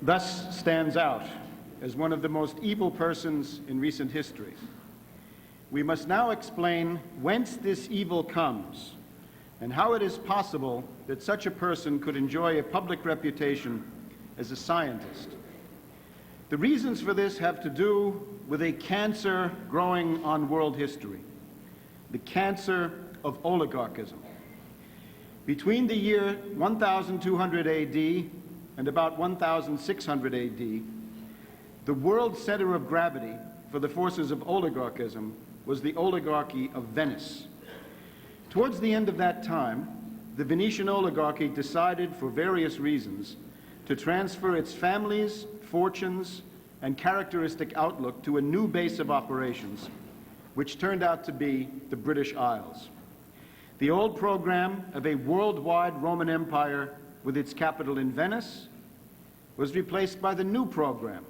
thus stands out as one of the most evil persons in recent history. We must now explain whence this evil comes and how it is possible that such a person could enjoy a public reputation as a scientist. The reasons for this have to do with a cancer growing on world history, the cancer of oligarchism. Between the year 1200 AD and about 1600 AD, the world center of gravity for the forces of oligarchism was the oligarchy of Venice. Towards the end of that time, the Venetian oligarchy decided, for various reasons, to transfer its families, fortunes, and characteristic outlook to a new base of operations, which turned out to be the British Isles. The old program of a worldwide Roman Empire with its capital in Venice was replaced by the new program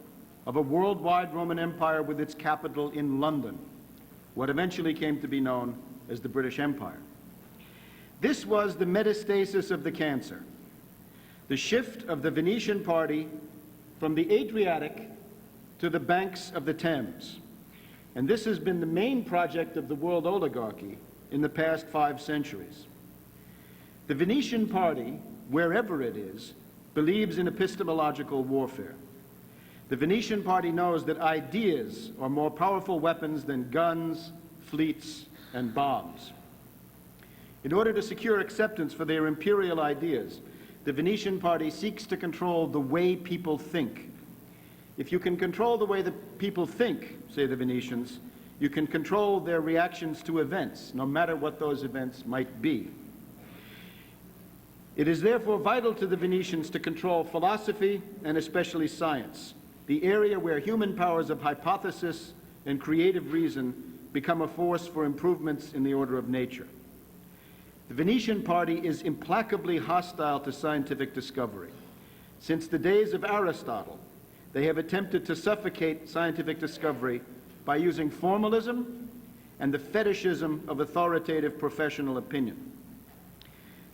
of a worldwide Roman Empire with its capital in London, what eventually came to be known as the British Empire. This was the metastasis of the cancer, the shift of the Venetian party from the Adriatic to the banks of the Thames. And this has been the main project of the world oligarchy in the past 5 centuries. The Venetian party, wherever it is, believes in epistemological warfare. The Venetian party knows that ideas are more powerful weapons than guns, fleets, and bombs. In order to secure acceptance for their imperial ideas, the Venetian party seeks to control the way people think. If you can control the way that people think, say the Venetians, you can control their reactions to events, no matter what those events might be. It is therefore vital to the Venetians to control philosophy and especially science, the area where human powers of hypothesis and creative reason become a force for improvements in the order of nature. The Venetian party is implacably hostile to scientific discovery. Since the days of Aristotle, they have attempted to suffocate scientific discovery by using formalism and the fetishism of authoritative professional opinion.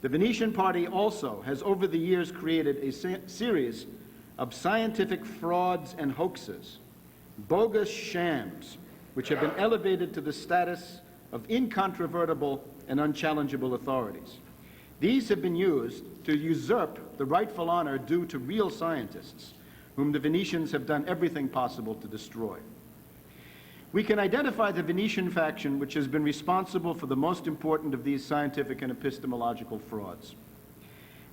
The Venetian party also has over the years created a series of scientific frauds and hoaxes, bogus shams, which have been elevated to the status of incontrovertible and unchallengeable authorities. These have been used to usurp the rightful honor due to real scientists, whom the Venetians have done everything possible to destroy. We can identify the Venetian faction which has been responsible for the most important of these scientific and epistemological frauds.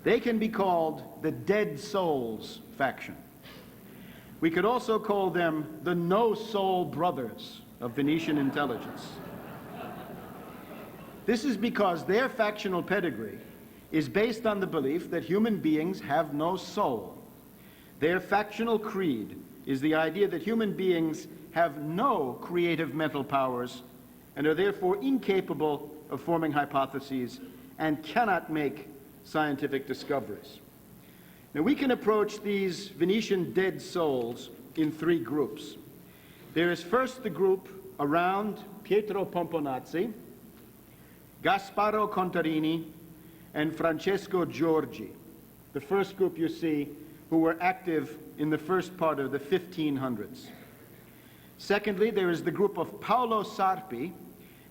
They can be called the Dead Souls faction. We could also call them the No-Soul Brothers of Venetian intelligence. This is because their factional pedigree is based on the belief that human beings have no soul. Their factional creed is the idea that human beings have no creative mental powers and are therefore incapable of forming hypotheses and cannot make scientific discoveries. Now, we can approach these Venetian dead souls in 3 groups. There is first the group around Pietro Pomponazzi, Gasparo Contarini, and Francesco Giorgi, the first group you see who were active in the first part of the 1500s. Secondly, there is the group of Paolo Sarpi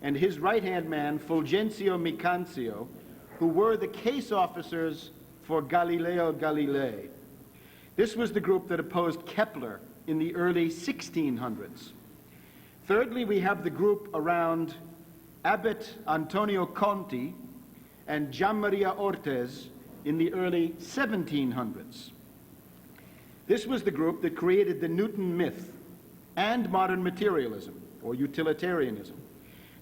and his right-hand man, Fulgencio Micanzio, who were the case officers for Galileo Galilei. This was the group that opposed Kepler in the early 1600s. Thirdly, we have the group around Abbot Antonio Conti and Gianmaria Ortez in the early 1700s. This was the group that created the Newton myth and modern materialism, or utilitarianism.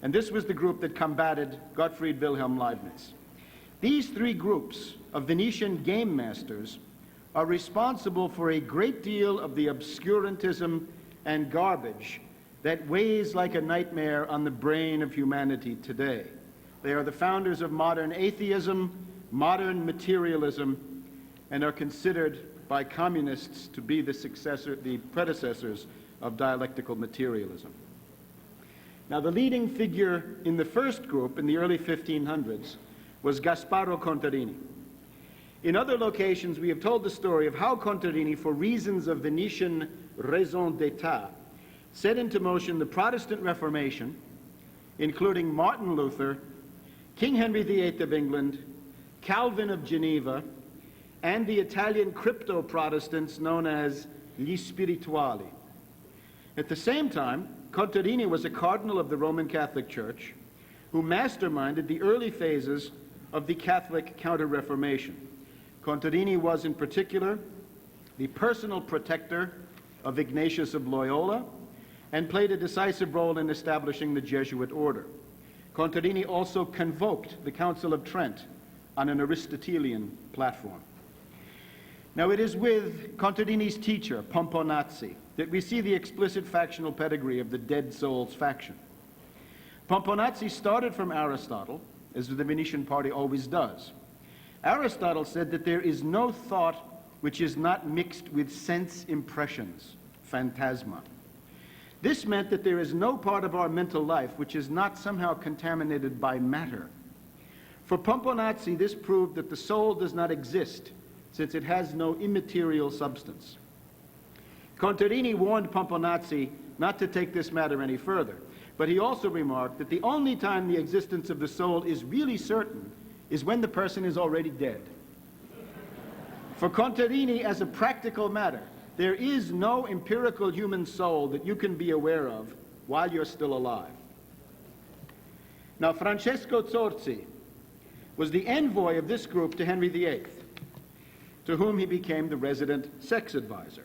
And this was the group that combated Gottfried Wilhelm Leibniz. These 3 groups of Venetian game masters are responsible for a great deal of the obscurantism and garbage that weighs like a nightmare on the brain of humanity today. They are the founders of modern atheism, modern materialism, and are considered by communists to be the predecessors of dialectical materialism. Now, the leading figure in the first group in the early 1500s was Gasparo Contarini. In other locations, we have told the story of how Contarini, for reasons of Venetian raison d'etat, set into motion the Protestant Reformation, including Martin Luther, King Henry VIII of England, Calvin of Geneva, and the Italian crypto-Protestants known as gli spirituali. At the same time, Contarini was a cardinal of the Roman Catholic Church who masterminded the early phases of the Catholic Counter-Reformation. Contarini was, in particular, the personal protector of Ignatius of Loyola and played a decisive role in establishing the Jesuit order. Contarini also convoked the Council of Trent on an Aristotelian platform. Now, it is with Contarini's teacher, Pomponazzi, that we see the explicit factional pedigree of the Dead Souls faction. Pomponazzi started from Aristotle, as the Venetian party always does. Aristotle said that there is no thought which is not mixed with sense impressions, phantasma. This meant that there is no part of our mental life which is not somehow contaminated by matter. For Pomponazzi, this proved that the soul does not exist, since it has no immaterial substance. Contarini warned Pomponazzi not to take this matter any further, but he also remarked that the only time the existence of the soul is really certain is when the person is already dead. For Contarini, as a practical matter, there is no empirical human soul that you can be aware of while you're still alive. Now, Francesco Zorzi was the envoy of this group to Henry VIII, to whom he became the resident sex advisor.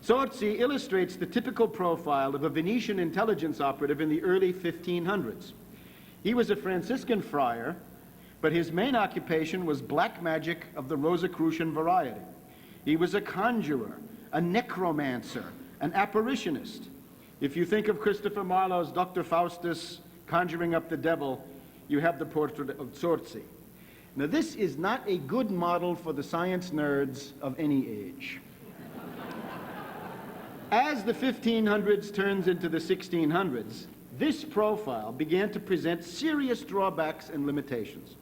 Zorzi illustrates the typical profile of a Venetian intelligence operative in the early 1500s. He was a Franciscan friar, but his main occupation was black magic of the Rosicrucian variety. He was a conjurer, a necromancer, an apparitionist. If you think of Christopher Marlowe's Dr. Faustus conjuring up the devil, you have the portrait of Zorzi. Now, this is not a good model for the science nerds of any age. As the 1500s turns into the 1600s, this profile began to present serious drawbacks and limitations.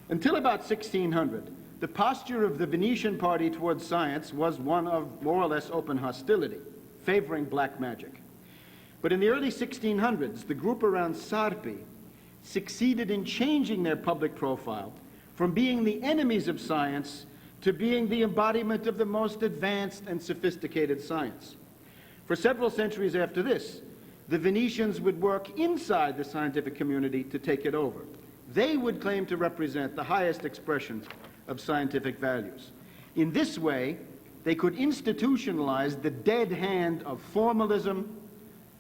Until about 1600, the posture of the Venetian party towards science was one of more or less open hostility, favoring black magic. But in the early 1600s, the group around Sarpi succeeded in changing their public profile from being the enemies of science to being the embodiment of the most advanced and sophisticated science. For several centuries after this, the Venetians would work inside the scientific community to take it over. They would claim to represent the highest expression of scientific values. In this way, they could institutionalize the dead hand of formalism,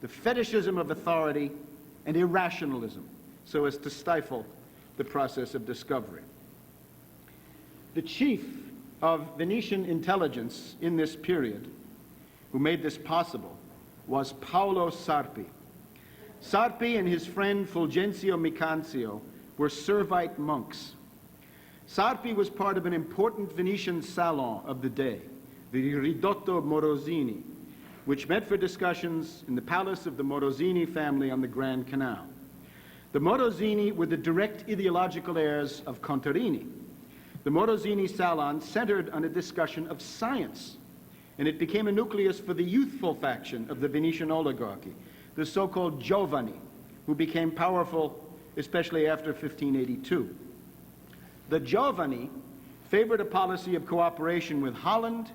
the fetishism of authority, and irrationalism, so as to stifle the process of discovery. The chief of Venetian intelligence in this period, who made this possible, was Paolo Sarpi. Sarpi and his friend Fulgencio Micanzio were Servite monks. Sarpi was part of an important Venetian salon of the day, the Ridotto Morosini, which met for discussions in the palace of the Morosini family on the Grand Canal. The Morosini were the direct ideological heirs of Contarini. The Morosini salon centered on a discussion of science, and it became a nucleus for the youthful faction of the Venetian oligarchy, the so-called Giovani, who became powerful especially after 1582. The Giovani favored a policy of cooperation with Holland,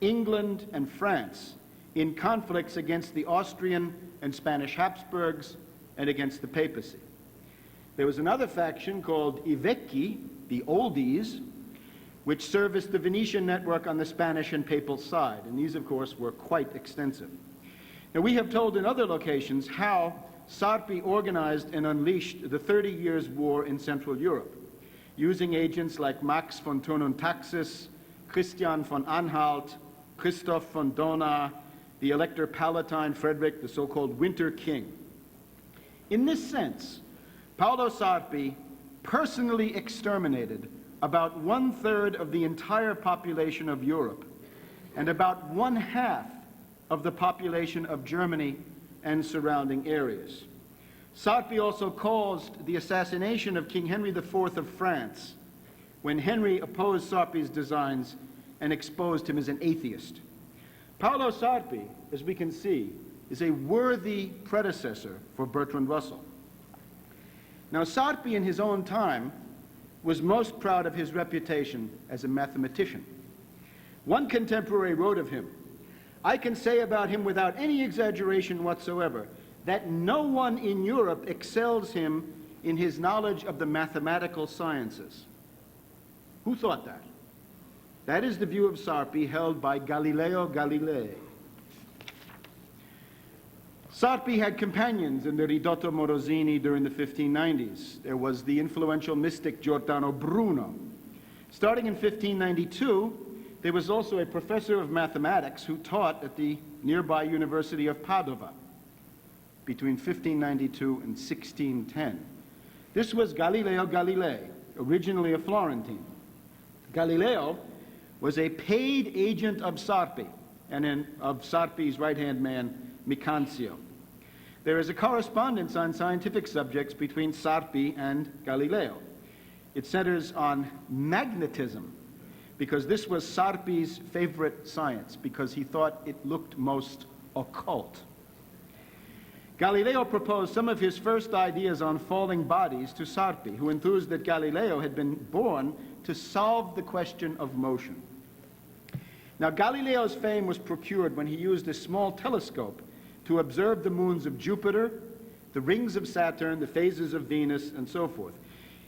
England, and France in conflicts against the Austrian and Spanish Habsburgs and against the papacy. There was another faction called I Vecchi, the Oldies, which serviced the Venetian network on the Spanish and papal side, and these, of course, were quite extensive. Now, we have told in other locations how Sarpi organized and unleashed the 30 Years' War in Central Europe, using agents like Max von Thurn und Taxis, Christian von Anhalt, Christoph von Dohna, the Elector Palatine Frederick, the so-called Winter King. In this sense, Paolo Sarpi personally exterminated about 1/3 of the entire population of Europe and about 1/2 of the population of Germany and surrounding areas. Sarpi also caused the assassination of King Henry IV of France, when Henry opposed Sarpi's designs and exposed him as an atheist. Paolo Sarpi, as we can see, is a worthy predecessor for Bertrand Russell. Now, Sarpi in his own time was most proud of his reputation as a mathematician. One contemporary wrote of him, "I can say about him without any exaggeration whatsoever that no one in Europe excels him in his knowledge of the mathematical sciences." Who thought that? That is the view of Sarpi held by Galileo Galilei. Sarpi had companions in the Ridotto Morosini during the 1590s. There was the influential mystic Giordano Bruno. Starting in 1592, there was also a professor of mathematics who taught at the nearby University of Padova between 1592 and 1610. This was Galileo Galilei, originally a Florentine. Galileo was a paid agent of Sarpi and of Sarpi's right-hand man, Micanzio. There is a correspondence on scientific subjects between Sarpi and Galileo. It centers on magnetism, because this was Sarpi's favorite science, because he thought it looked most occult. Galileo proposed some of his first ideas on falling bodies to Sarpi, who enthused that Galileo had been born to solve the question of motion. Now, Galileo's fame was procured when he used a small telescope to observe the moons of Jupiter, the rings of Saturn, the phases of Venus, and so forth.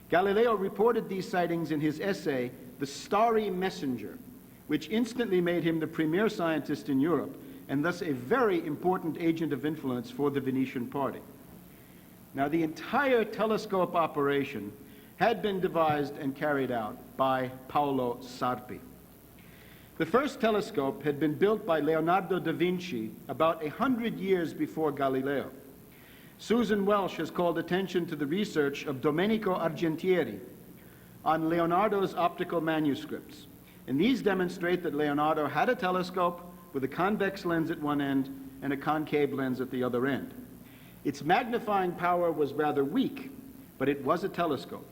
Galileo reported these sightings in his essay, The Starry Messenger, which instantly made him the premier scientist in Europe, and thus a very important agent of influence for the Venetian party. Now, the entire telescope operation had been devised and carried out by Paolo Sarpi. The first telescope had been built by Leonardo da Vinci about 100 years before Galileo. Susan Welsh has called attention to the research of Domenico Argentieri on Leonardo's optical manuscripts. And these demonstrate that Leonardo had a telescope with a convex lens at one end and a concave lens at the other end. Its magnifying power was rather weak, but it was a telescope.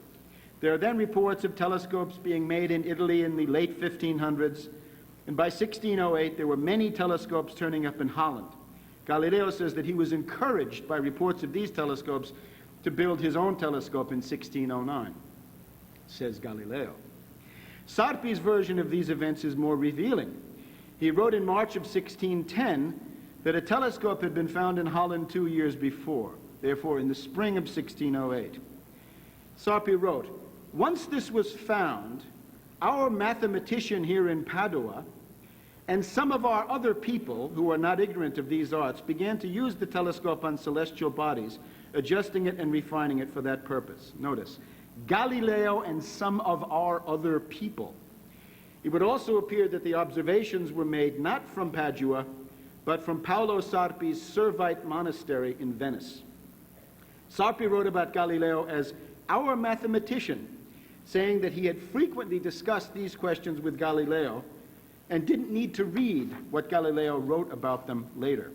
There are then reports of telescopes being made in Italy in the late 1500s, and by 1608 there were many telescopes turning up in Holland. Galileo says that he was encouraged by reports of these telescopes to build his own telescope in 1609, says Galileo. Sarpi's version of these events is more revealing. He wrote in March of 1610 that a telescope had been found in Holland 2 years before, therefore in the spring of 1608. Sarpi wrote, "Once this was found, our mathematician here in Padua and some of our other people who are not ignorant of these arts began to use the telescope on celestial bodies, adjusting it and refining it for that purpose." Notice, Galileo and some of our other people. It would also appear that the observations were made not from Padua, but from Paolo Sarpi's Servite monastery in Venice. Sarpi wrote about Galileo as our mathematician, saying that he had frequently discussed these questions with Galileo and didn't need to read what Galileo wrote about them later.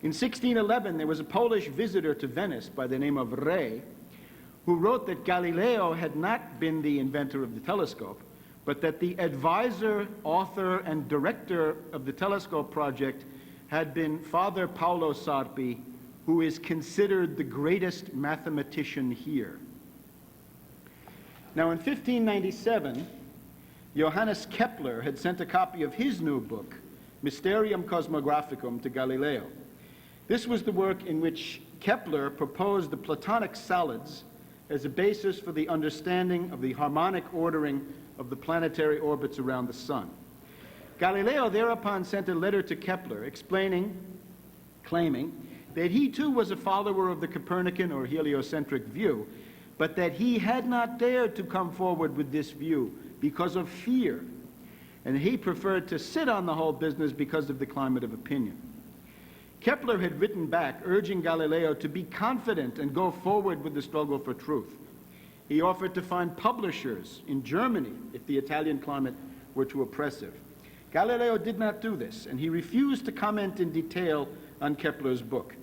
In 1611, there was a Polish visitor to Venice by the name of Rey, who wrote that Galileo had not been the inventor of the telescope, but that the advisor, author, and director of the telescope project had been Father Paolo Sarpi, who is considered the greatest mathematician here. Now, in 1597, Johannes Kepler had sent a copy of his new book, Mysterium Cosmographicum, to Galileo. This was the work in which Kepler proposed the Platonic solids as a basis for the understanding of the harmonic ordering of the planetary orbits around the sun. Galileo thereupon sent a letter to Kepler claiming that he too was a follower of the Copernican or heliocentric view, but that he had not dared to come forward with this view because of fear, and he preferred to sit on the whole business because of the climate of opinion. Kepler had written back urging Galileo to be confident and go forward with the struggle for truth. He offered to find publishers in Germany if the Italian climate were too oppressive. Galileo did not do this, and he refused to comment in detail on Kepler's book.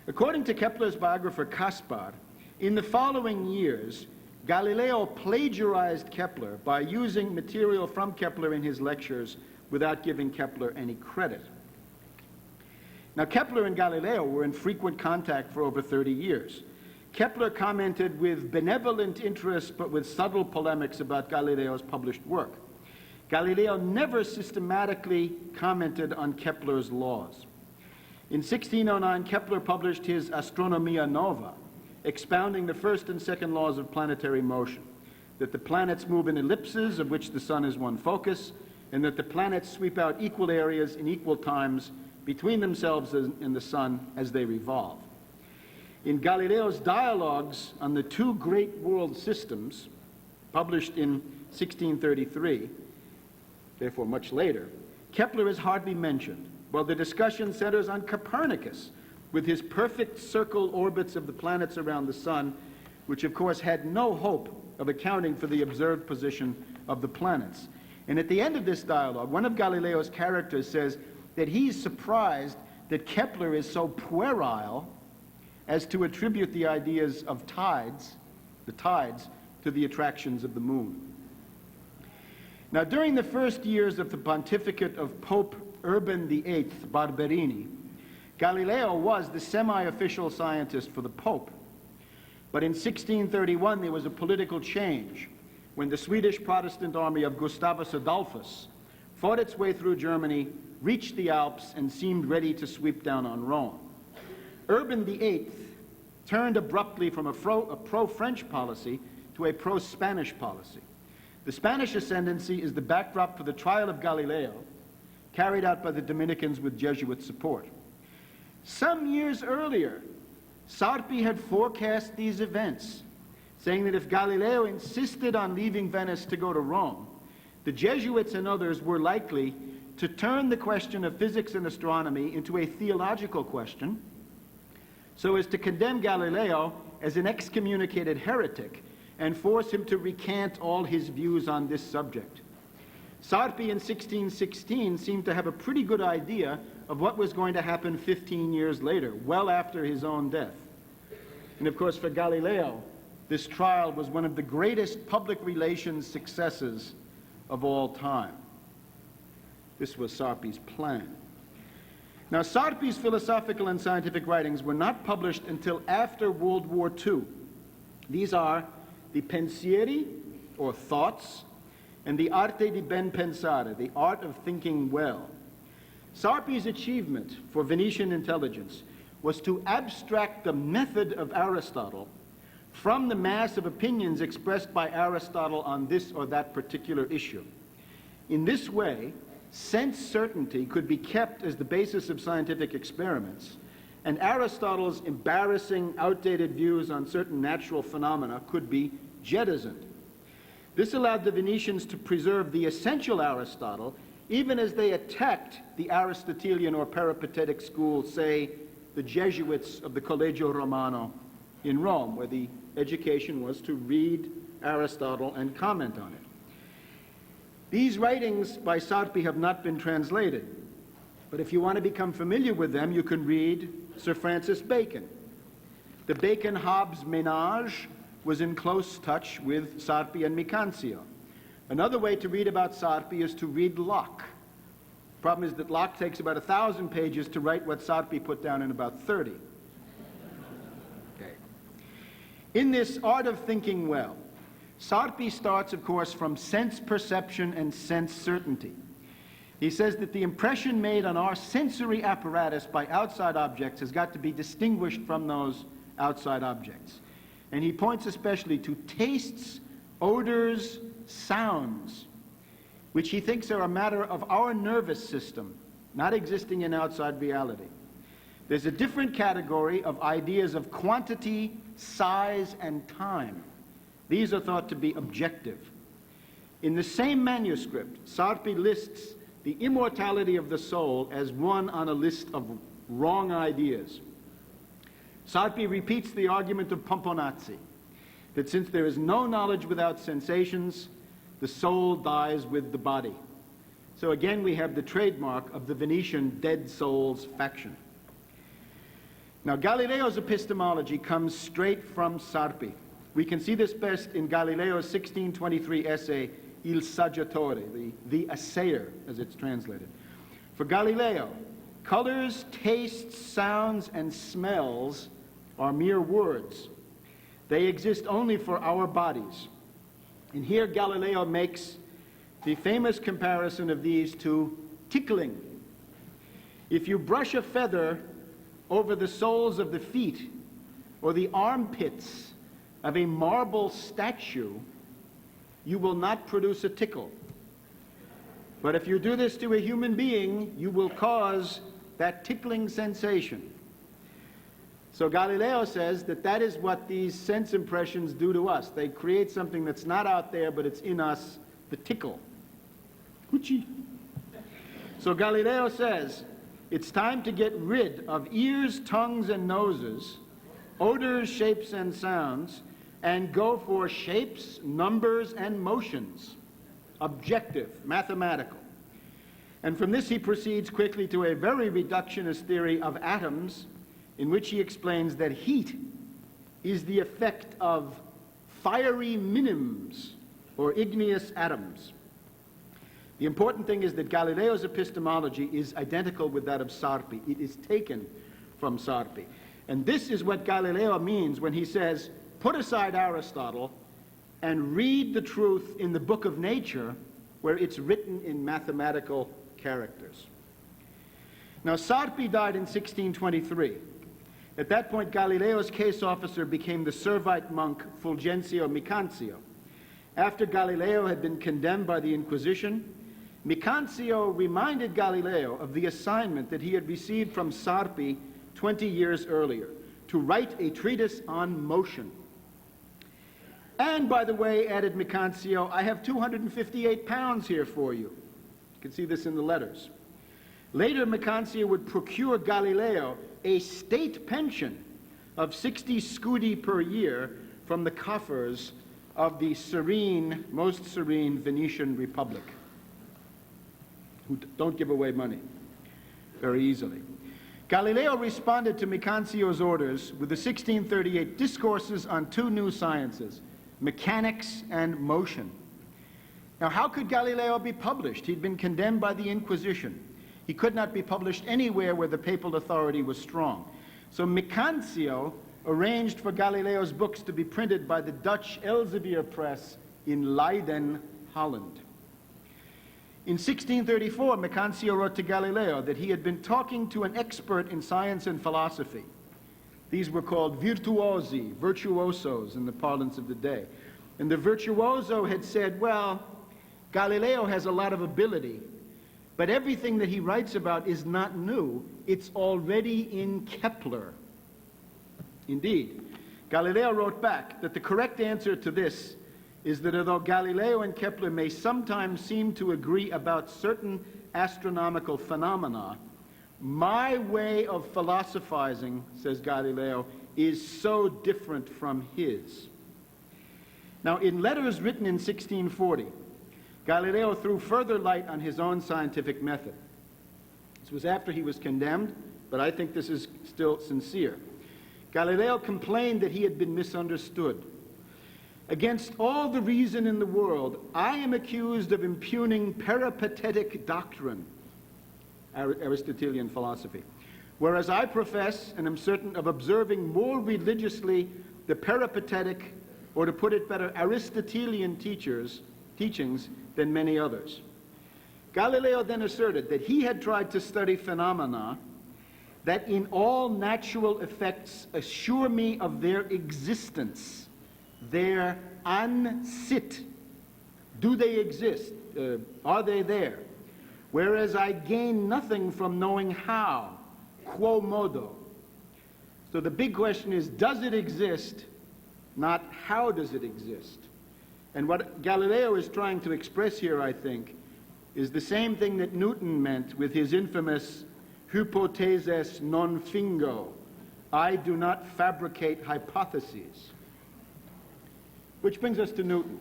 According to Kepler's biographer Caspar, in the following years, Galileo plagiarized Kepler by using material from Kepler in his lectures without giving Kepler any credit. Now, Kepler and Galileo were in frequent contact for over 30 years. Kepler commented with benevolent interest but with subtle polemics about Galileo's published work. Galileo never systematically commented on Kepler's laws. In 1609, Kepler published his Astronomia Nova, expounding the first and second laws of planetary motion, that the planets move in ellipses of which the sun is one focus, and that the planets sweep out equal areas in equal times between themselves and the sun as they revolve. In Galileo's dialogues on the two great world systems, published in 1633, therefore much later, Kepler is hardly mentioned, while the discussion centers on Copernicus, with his perfect circle orbits of the planets around the sun, which of course had no hope of accounting for the observed position of the planets. And at the end of this dialogue, one of Galileo's characters says that he's surprised that Kepler is so puerile as to attribute the ideas of tides, the tides, to the attractions of the moon. Now, during the first years of the pontificate of Pope Urban VIII Barberini, Galileo was the semi-official scientist for the Pope. But in 1631, there was a political change when the Swedish Protestant army of Gustavus Adolphus fought its way through Germany, reached the Alps, and seemed ready to sweep down on Rome. Urban VIII turned abruptly from a pro-French policy to a pro-Spanish policy. The Spanish ascendancy is the backdrop for the trial of Galileo, carried out by the Dominicans with Jesuit support. Some years earlier, Sarpi had forecast these events, saying that if Galileo insisted on leaving Venice to go to Rome, the Jesuits and others were likely to turn the question of physics and astronomy into a theological question, so as to condemn Galileo as an excommunicated heretic and force him to recant all his views on this subject. Sarpi in 1616 seemed to have a pretty good idea of what was going to happen 15 years later, well after his own death. And of course, for Galileo, this trial was one of the greatest public relations successes of all time. This was Sarpi's plan. Now, Sarpi's philosophical and scientific writings were not published until after World War II. These are the Pensieri, or thoughts, and the Arte di ben pensare, the art of thinking well. Sarpi's achievement for Venetian intelligence was to abstract the method of Aristotle from the mass of opinions expressed by Aristotle on this or that particular issue. In this way, sense certainty could be kept as the basis of scientific experiments, and Aristotle's embarrassing, outdated views on certain natural phenomena could be jettisoned. This allowed the Venetians to preserve the essential Aristotle, even as they attacked the Aristotelian or peripatetic school, say, the Jesuits of the Collegio Romano in Rome, where the education was to read Aristotle and comment on it. These writings by Sarpi have not been translated, but if you want to become familiar with them, you can read Sir Francis Bacon. The Bacon-Hobbes ménage was in close touch with Sarpi and Micancio. Another way to read about Sarpi is to read Locke. The problem is that Locke takes about 1,000 pages to write what Sarpi put down in about 30. Okay. In this art of thinking well, Sarpi starts, of course, from sense perception and sense certainty. He says that the impression made on our sensory apparatus by outside objects has got to be distinguished from those outside objects. And he points especially to tastes, odors, sounds, which he thinks are a matter of our nervous system, not existing in outside reality. There's a different category of ideas of quantity, size, and time. These are thought to be objective. In the same manuscript, Sarpi lists the immortality of the soul as one on a list of wrong ideas. Sarpi repeats the argument of Pomponazzi, that since there is no knowledge without sensations, the soul dies with the body. So again, we have the trademark of the Venetian dead souls faction. Now, Galileo's epistemology comes straight from Sarpi. We can see this best in Galileo's 1623 essay, Il Saggiatore, the assayer, as it's translated. For Galileo, colors, tastes, sounds, and smells are mere words. They exist only for our bodies. And here Galileo makes the famous comparison of these to tickling. If you brush a feather over the soles of the feet or the armpits of a marble statue, you will not produce a tickle. But if you do this to a human being, you will cause that tickling sensation. So Galileo says that that is what these sense impressions do to us. They create something that's not out there, but it's in us, the tickle. Hoochie. So Galileo says, it's time to get rid of ears, tongues, and noses, odors, shapes, and sounds, and go for shapes, numbers, and motions, objective, mathematical. And from this he proceeds quickly to a very reductionist theory of atoms, in which he explains that heat is the effect of fiery minims, or igneous atoms. The important thing is that Galileo's epistemology is identical with that of Sarpi. It is taken from Sarpi. And this is what Galileo means when he says, put aside Aristotle and read the truth in the book of nature, where it's written in mathematical characters. Now, Sarpi died in 1623. At that point, Galileo's case officer became the Servite monk Fulgencio Micanzio. After Galileo had been condemned by the Inquisition, Micanzio reminded Galileo of the assignment that he had received from Sarpi 20 years earlier, to write a treatise on motion. And, by the way, added Micanzio, I have 258 pounds here for you. You can see this in the letters. Later, Micanzio would procure Galileo a state pension of 60 scudi per year from the coffers of the serene, most serene Venetian Republic, who don't give away money very easily. Galileo responded to Micanzio's orders with the 1638 Discourses on two new sciences, mechanics and motion. Now, how could Galileo be published? He'd been condemned by the Inquisition. He could not be published anywhere where the papal authority was strong. So Micanzio arranged for Galileo's books to be printed by the Dutch Elsevier Press in Leiden, Holland. In 1634, Micanzio wrote to Galileo that he had been talking to an expert in science and philosophy. These were called virtuosi, virtuosos in the parlance of the day. And the virtuoso had said, well, Galileo has a lot of ability, but everything that he writes about is not new. It's already in Kepler. Indeed, Galileo wrote back that the correct answer to this is that although Galileo and Kepler may sometimes seem to agree about certain astronomical phenomena, my way of philosophizing, says Galileo, is so different from his. Now, in letters written in 1640, Galileo threw further light on his own scientific method. This was after he was condemned, but I think this is still sincere. Galileo complained that he had been misunderstood. Against all the reason in the world, I am accused of impugning peripatetic doctrine, Aristotelian philosophy, whereas I profess and am certain of observing more religiously the peripatetic, or to put it better, Aristotelian teachings than many others. Galileo then asserted that he had tried to study phenomena that in all natural effects assure me of their existence, their ansit. Do they exist? Are they there? Whereas I gain nothing from knowing how, quo modo. So the big question is, does it exist, not how does it exist? And what Galileo is trying to express here, I think, is the same thing that Newton meant with his infamous hypotheses non fingo, I do not fabricate hypotheses. Which brings us to Newton.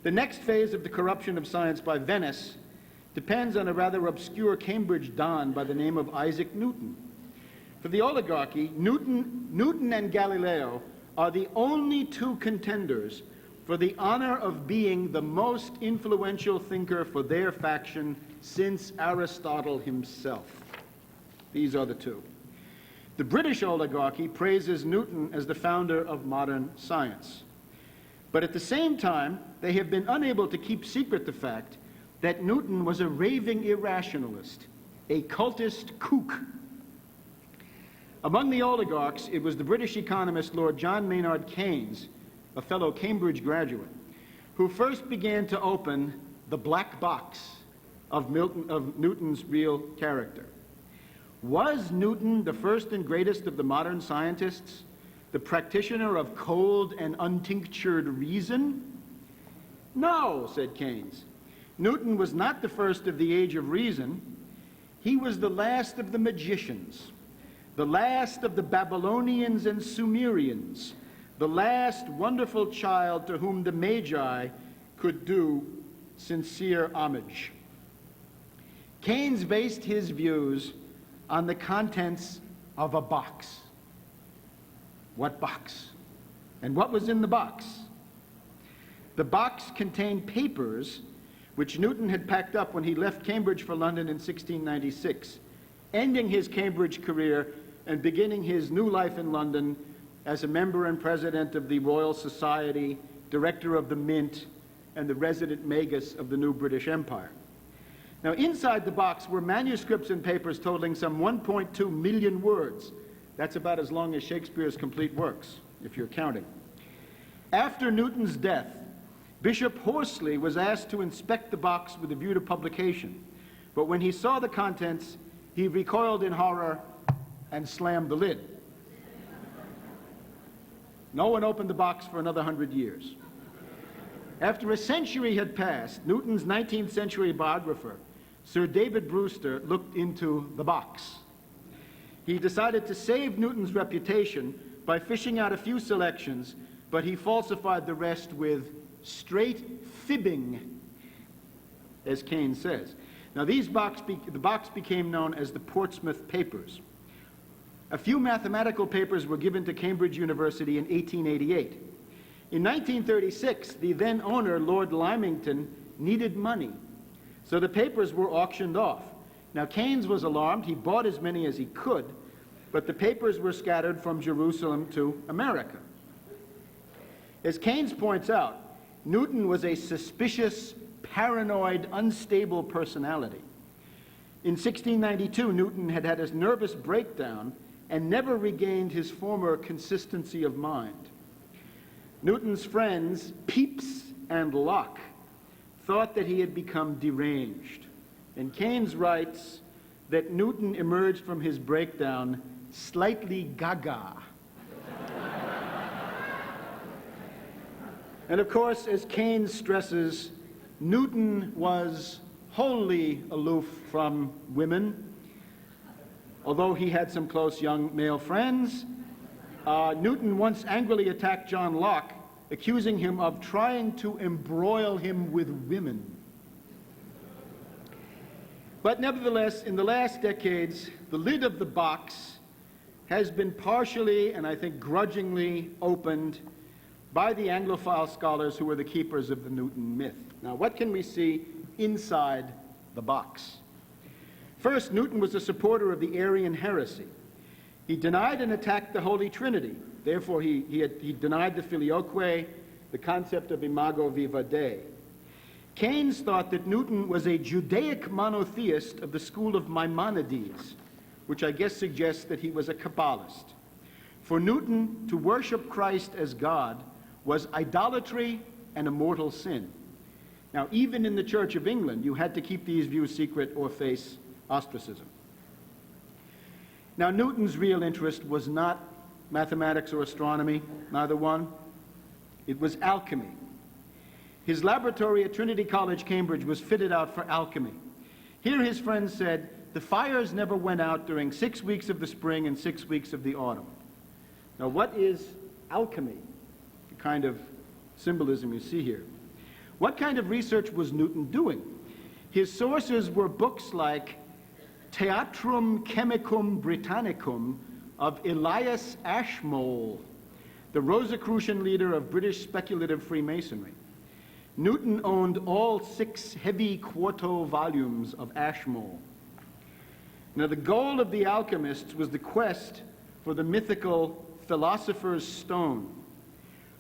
The next phase of the corruption of science by Venice depends on a rather obscure Cambridge don by the name of Isaac Newton. For the oligarchy, Newton and Galileo are the only two contenders for the honor of being the most influential thinker for their faction since Aristotle himself. These are the two. The British oligarchy praises Newton as the founder of modern science. But at the same time, they have been unable to keep secret the fact that Newton was a raving irrationalist, a cultist kook. Among the oligarchs, it was the British economist Lord John Maynard Keynes, a fellow Cambridge graduate, who first began to open the black box of Newton's real character. Was Newton the first and greatest of the modern scientists, the practitioner of cold and untinctured reason? No, said Keynes. Newton was not the first of the age of reason. He was the last of the magicians, the last of the Babylonians and Sumerians, the last wonderful child to whom the Magi could do sincere homage. Keynes based his views on the contents of a box. What box? And what was in the box? The box contained papers which Newton had packed up when he left Cambridge for London in 1696, ending his Cambridge career and beginning his new life in London as a member and president of the Royal Society, director of the Mint, and the resident magus of the new British Empire. Now, inside the box were manuscripts and papers totaling some 1.2 million words. That's about as long as Shakespeare's complete works, if you're counting. After Newton's death, Bishop Horsley was asked to inspect the box with a view to publication, but when he saw the contents, he recoiled in horror and slammed the lid. No one opened the box for another 100 years. After a century had passed, Newton's 19th century biographer, Sir David Brewster, looked into the box. He decided to save Newton's reputation by fishing out a few selections, but he falsified the rest with straight fibbing, as Keynes says. Now, the box became known as the Portsmouth Papers. A few mathematical papers were given to Cambridge University in 1888. In 1936, the then owner, Lord Lymington, needed money, so the papers were auctioned off. Now, Keynes was alarmed. He bought as many as he could, but the papers were scattered from Jerusalem to America. As Keynes points out, Newton was a suspicious, paranoid, unstable personality. In 1692, Newton had had a nervous breakdown and never regained his former consistency of mind. Newton's friends, Pepys and Locke, thought that he had become deranged. And Keynes writes that Newton emerged from his breakdown slightly gaga. And of course, as Keynes stresses, Newton was wholly aloof from women. Although he had some close young male friends, Newton once angrily attacked John Locke, accusing him of trying to embroil him with women. But nevertheless, in the last decades, the lid of the box has been partially, and I think grudgingly, opened by the Anglophile scholars who were the keepers of the Newton myth. Now, what can we see inside the box? First, Newton was a supporter of the Arian heresy. He denied and attacked the Holy Trinity. Therefore, he denied the filioque, the concept of imago viva Dei. Keynes thought that Newton was a Judaic monotheist of the school of Maimonides, which I guess suggests that he was a Kabbalist. For Newton, to worship Christ as God was idolatry and a mortal sin. Now, even in the Church of England, you had to keep these views secret or face ostracism. Now, Newton's real interest was not mathematics or astronomy, neither one. It was alchemy. His laboratory at Trinity College, Cambridge, was fitted out for alchemy. Here his friends said, the fires never went out during 6 weeks of the spring and 6 weeks of the autumn. Now, what is alchemy? The kind of symbolism you see here. What kind of research was Newton doing? His sources were books like Theatrum Chemicum Britannicum of Elias Ashmole, the Rosicrucian leader of British speculative Freemasonry. Newton owned all 6 heavy quarto volumes of Ashmole. Now, the goal of the alchemists was the quest for the mythical philosopher's stone,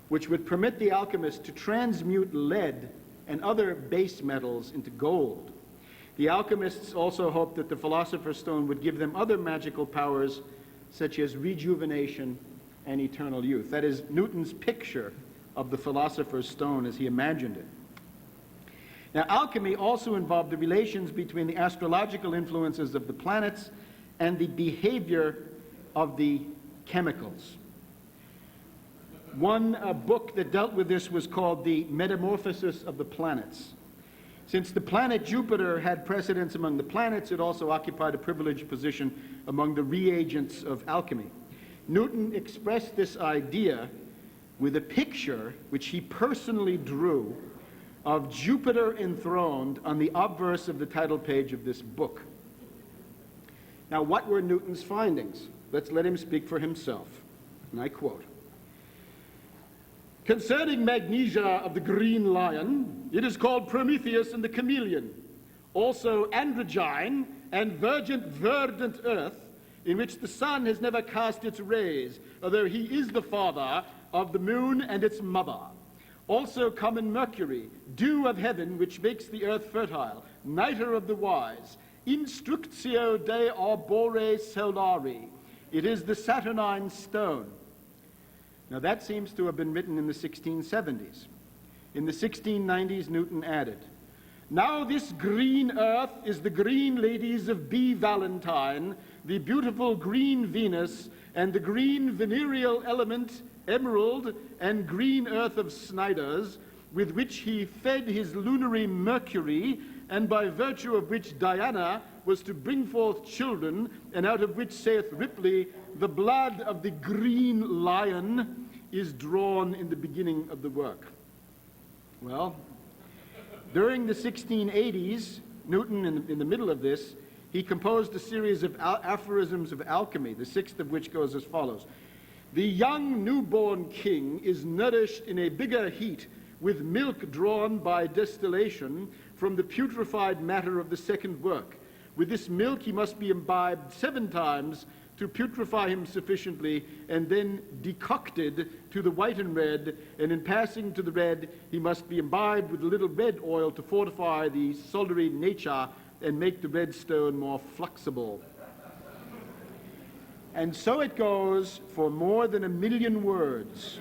which would permit the alchemist to transmute lead and other base metals into gold. The alchemists also hoped that the philosopher's stone would give them other magical powers, such as rejuvenation and eternal youth. That is Newton's picture of the philosopher's stone as he imagined it. Now, alchemy also involved the relations between the astrological influences of the planets and the behavior of the chemicals. One book that dealt with this was called The Metamorphosis of the Planets. Since the planet Jupiter had precedence among the planets, it also occupied a privileged position among the reagents of alchemy. Newton expressed this idea with a picture which he personally drew of Jupiter enthroned on the obverse of the title page of this book. Now, what were Newton's findings? Let's let him speak for himself. And I quote, "Concerning magnesia of the green lion, it is called Prometheus and the chameleon, also androgyne and verdant earth, in which the sun has never cast its rays, although he is the father of the moon and its mother. Also common mercury, dew of heaven, which makes the earth fertile, nitre of the wise, instructio de arbore celari. It is the Saturnine stone." Now that seems to have been written in the 1670s. In the 1690s, Newton added, "Now this green earth is the green ladies of B. Valentine, the beautiful green Venus, and the green venereal element, emerald, and green earth of Snyder's, with which he fed his lunary Mercury, and by virtue of which Diana was to bring forth children, and out of which, saith Ripley, the blood of the green lion is drawn in the beginning of the work." Well, during the 1680s, Newton, in the middle of this, he composed a series of aphorisms of alchemy, the 6th of which goes as follows. "The young newborn king is nourished in a bigger heat with milk drawn by distillation from the putrefied matter of the second work. With this milk he must be imbibed 7 times to putrefy him sufficiently, and then decocted to the white and red, and in passing to the red he must be imbibed with a little red oil to fortify the solidary nature and make the red stone more flexible." And so it goes for more than 1,000,000 words.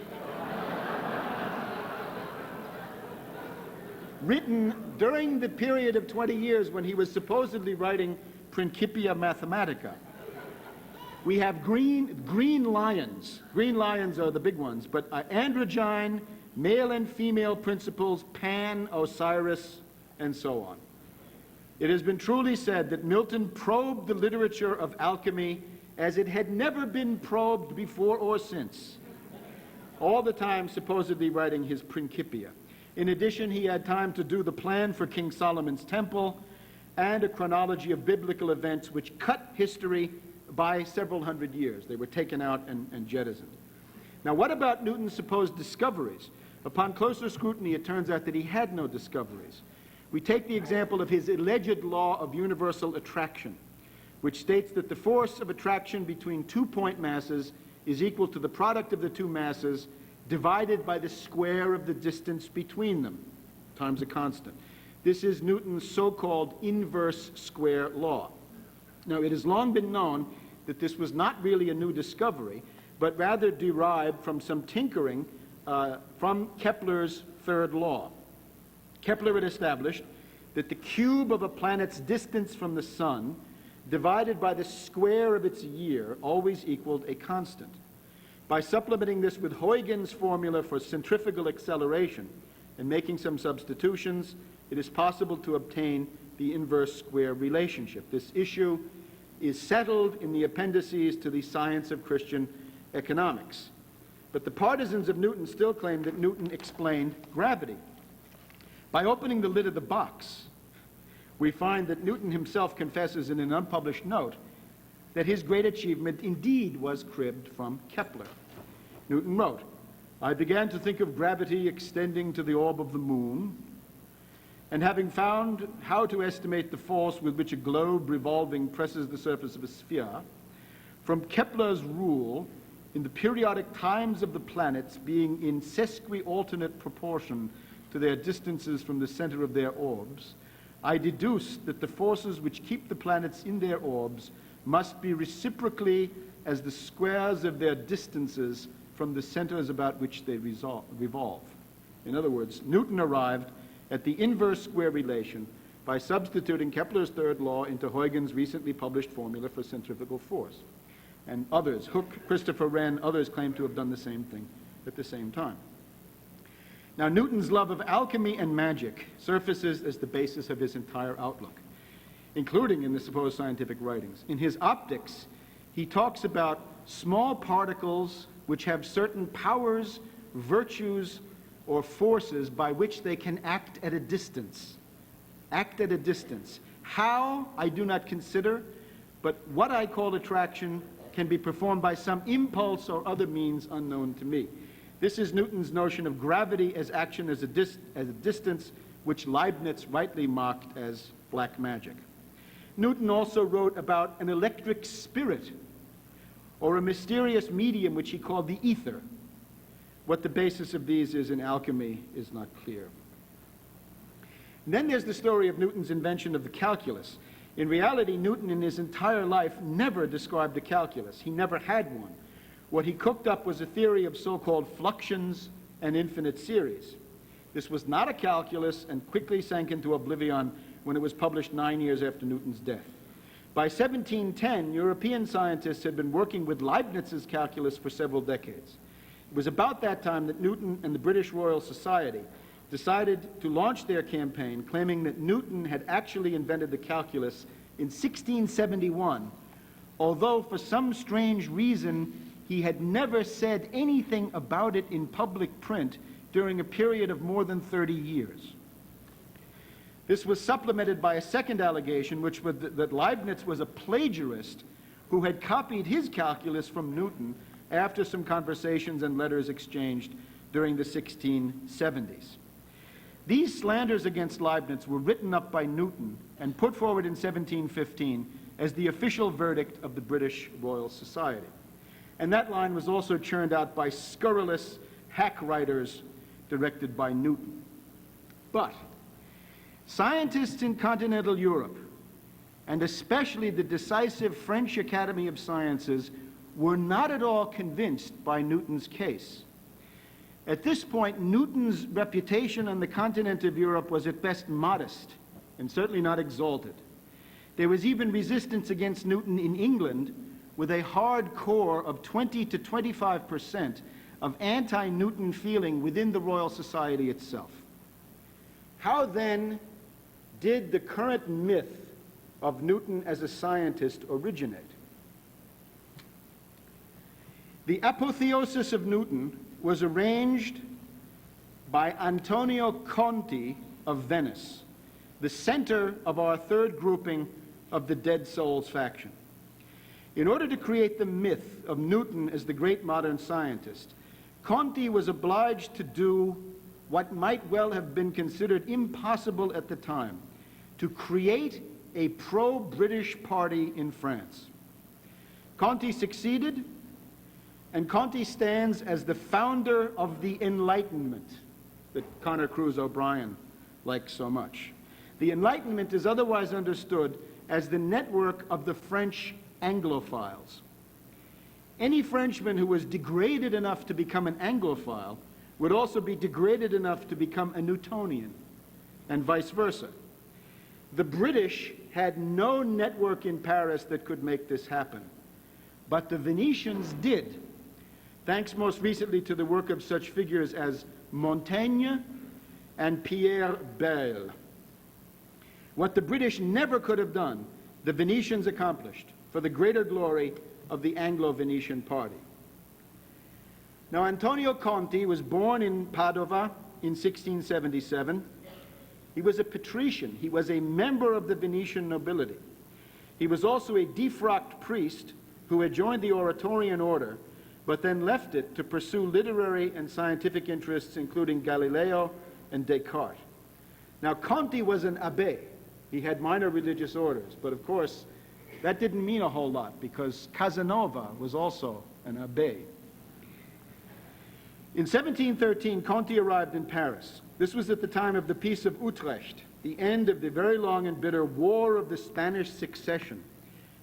Written during the period of 20 years when he was supposedly writing Principia Mathematica. We have green lions. Green lions are the big ones, but androgyne, male and female principles, Pan, Osiris, and so on. It has been truly said that Milton probed the literature of alchemy as it had never been probed before or since, all the time supposedly writing his Principia. In addition, he had time to do the plan for King Solomon's temple and a chronology of biblical events which cut history by several hundred years. They were taken out and jettisoned. Now, what about Newton's supposed discoveries? Upon closer scrutiny, it turns out that he had no discoveries. We take the example of his alleged law of universal attraction, which states that the force of attraction between 2 point masses is equal to the product of the 2 masses divided by the square of the distance between them, times a constant. This is Newton's so-called inverse square law. Now, it has long been known that this was not really a new discovery, but rather derived from some tinkering from Kepler's third law. Kepler had established that the cube of a planet's distance from the sun divided by the square of its year always equaled a constant. By supplementing this with Huygens' formula for centrifugal acceleration and making some substitutions, it is possible to obtain the inverse square relationship. This issue is settled in the appendices to the Science of Christian Economics. But the partisans of Newton still claim that Newton explained gravity. By opening the lid of the box, we find that Newton himself confesses in an unpublished note that his great achievement indeed was cribbed from Kepler. Newton wrote, I began to think of gravity extending to the orb of the moon, and having found how to estimate the force with which a globe revolving presses the surface of a sphere, from Kepler's rule in the periodic times of the planets being in sesqui-alternate proportion to their distances from the center of their orbs, I deduced that the forces which keep the planets in their orbs must be reciprocally as the squares of their distances from the centers about which they revolve. In other words, Newton arrived at the inverse square relation by substituting Kepler's third law into Huygens' recently published formula for centrifugal force. And others, Hooke, Christopher Wren, others claim to have done the same thing at the same time. Now, Newton's love of alchemy and magic surfaces as the basis of his entire outlook, including in the supposed scientific writings. In his Optics, he talks about small particles which have certain powers, virtues, or forces by which they can act at a distance. Act at a distance. How, I do not consider, but what I call attraction can be performed by some impulse or other means unknown to me. This is Newton's notion of gravity as action as a distance, which Leibniz rightly mocked as black magic. Newton also wrote about an electric spirit, or a mysterious medium which he called the ether. What the basis of these is in alchemy is not clear. And then there's the story of Newton's invention of the calculus. In reality, Newton in his entire life never described a calculus. He never had one. What he cooked up was a theory of so-called fluxions and infinite series. This was not a calculus and quickly sank into oblivion when it was published 9 years after Newton's death. By 1710, European scientists had been working with Leibniz's calculus for several decades. It was about that time that Newton and the British Royal Society decided to launch their campaign, claiming that Newton had actually invented the calculus in 1671, although for some strange reason he had never said anything about it in public print during a period of more than 30 years. This was supplemented by a second allegation, which was that Leibniz was a plagiarist who had copied his calculus from Newton after some conversations and letters exchanged during the 1670s. These slanders against Leibniz were written up by Newton and put forward in 1715 as the official verdict of the British Royal Society. And that line was also churned out by scurrilous hack writers directed by Newton. But scientists in continental Europe, and especially the decisive French Academy of Sciences, were not at all convinced by Newton's case. At this point, Newton's reputation on the continent of Europe was at best modest and certainly not exalted. There was even resistance against Newton in England, with a hard core of 20 to 25% of anti-Newton feeling within the Royal Society itself. How then did the current myth of Newton as a scientist originate? The apotheosis of Newton was arranged by Antonio Conti of Venice, the center of our third grouping of the Dead Souls faction. In order to create the myth of Newton as the great modern scientist, Conti was obliged to do what might well have been considered impossible at the time, to create a pro-British party in France. Conti succeeded, and Conti stands as the founder of the Enlightenment that Conor Cruise O'Brien likes so much. The Enlightenment is otherwise understood as the network of the French Anglophiles. Any Frenchman who was degraded enough to become an Anglophile would also be degraded enough to become a Newtonian, and vice versa. The British had no network in Paris that could make this happen, but the Venetians did, thanks most recently to the work of such figures as Montaigne and Pierre Bayle. What the British never could have done, the Venetians accomplished for the greater glory of the Anglo-Venetian party. Now, Antonio Conti was born in Padova in 1677. He was a patrician. He was a member of the Venetian nobility. He was also a defrocked priest who had joined the Oratorian order, but then left it to pursue literary and scientific interests, including Galileo and Descartes. Now, Conti was an abbé. He had minor religious orders, but of course, that didn't mean a whole lot because Casanova was also an abbé. In 1713, Conti arrived in Paris. This was at the time of the Peace of Utrecht, the end of the very long and bitter War of the Spanish Succession,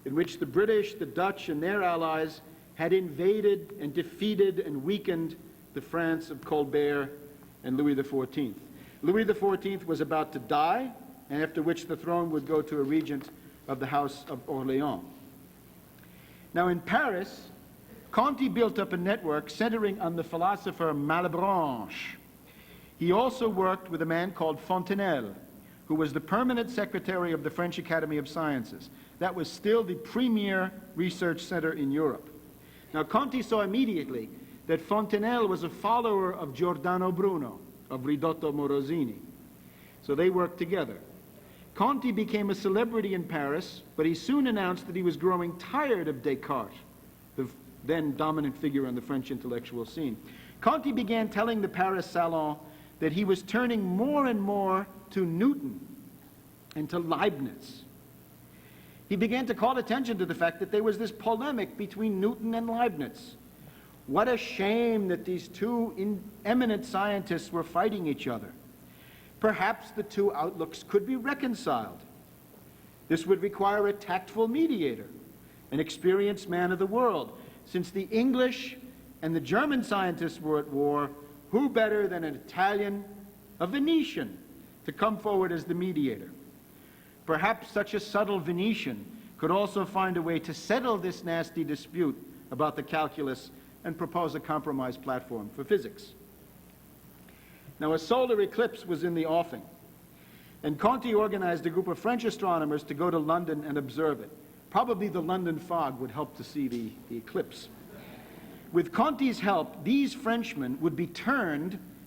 in which the British, the Dutch, and their allies had invaded and defeated and weakened the France of Colbert and Louis XIV. Louis XIV was about to die, and after which the throne would go to a regent of the House of Orléans. Now in Paris, Conti built up a network centering on the philosopher Malebranche. He also worked with a man called Fontenelle, who was the permanent secretary of the French Academy of Sciences. That was still the premier research center in Europe. Now Conti saw immediately that Fontenelle was a follower of Giordano Bruno, of Ridotto Morosini. So they worked together. Conti became a celebrity in Paris, but he soon announced that he was growing tired of Descartes, the then dominant figure on the French intellectual scene. Conti began telling the Paris Salon that he was turning more and more to Newton and to Leibniz. He began to call attention to the fact that there was this polemic between Newton and Leibniz. What a shame that these two eminent scientists were fighting each other. Perhaps the two outlooks could be reconciled. This would require a tactful mediator, an experienced man of the world. Since the English and the German scientists were at war, who better than an Italian, a Venetian, to come forward as the mediator? Perhaps such a subtle Venetian could also find a way to settle this nasty dispute about the calculus and propose a compromise platform for physics. Now, a solar eclipse was in the offing, and Conti organized a group of French astronomers to go to London and observe it. Probably the London fog would help to see the eclipse. With Conti's help, these Frenchmen would be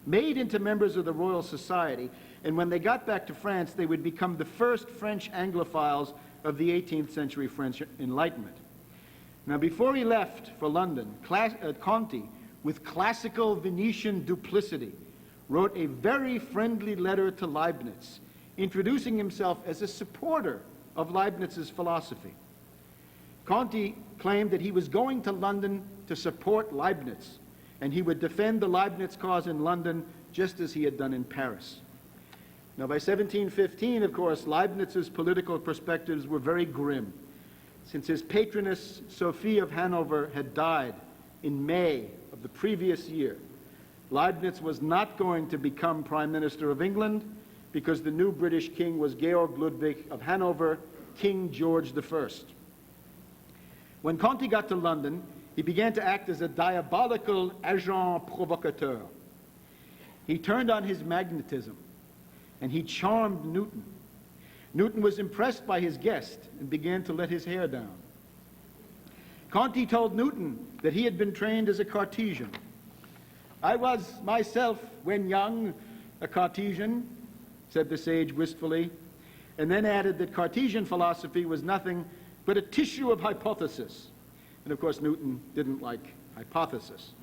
made into members of the Royal Society, and when they got back to France, they would become the first French Anglophiles of the 18th century French Enlightenment. Now, before he left for London, Conti, with classical Venetian duplicity, wrote a very friendly letter to Leibniz, introducing himself as a supporter of Leibniz's philosophy. Conti claimed that he was going to London to support Leibniz, and he would defend the Leibniz cause in London just as he had done in Paris. Now, by 1715, of course, Leibniz's political perspectives were very grim, since his patroness, Sophie of Hanover, had died in May of the previous year. Leibniz was not going to become Prime Minister of England because the new British king was Georg Ludwig of Hanover, King George I. When Conti got to London, he began to act as a diabolical agent provocateur. He turned on his magnetism, and he charmed Newton. Newton was impressed by his guest and began to let his hair down. Conti told Newton that he had been trained as a Cartesian. "I was myself, when young, a Cartesian," said the sage wistfully, and then added that Cartesian philosophy was nothing but a tissue of hypothesis. And of course, Newton didn't like hypothesis.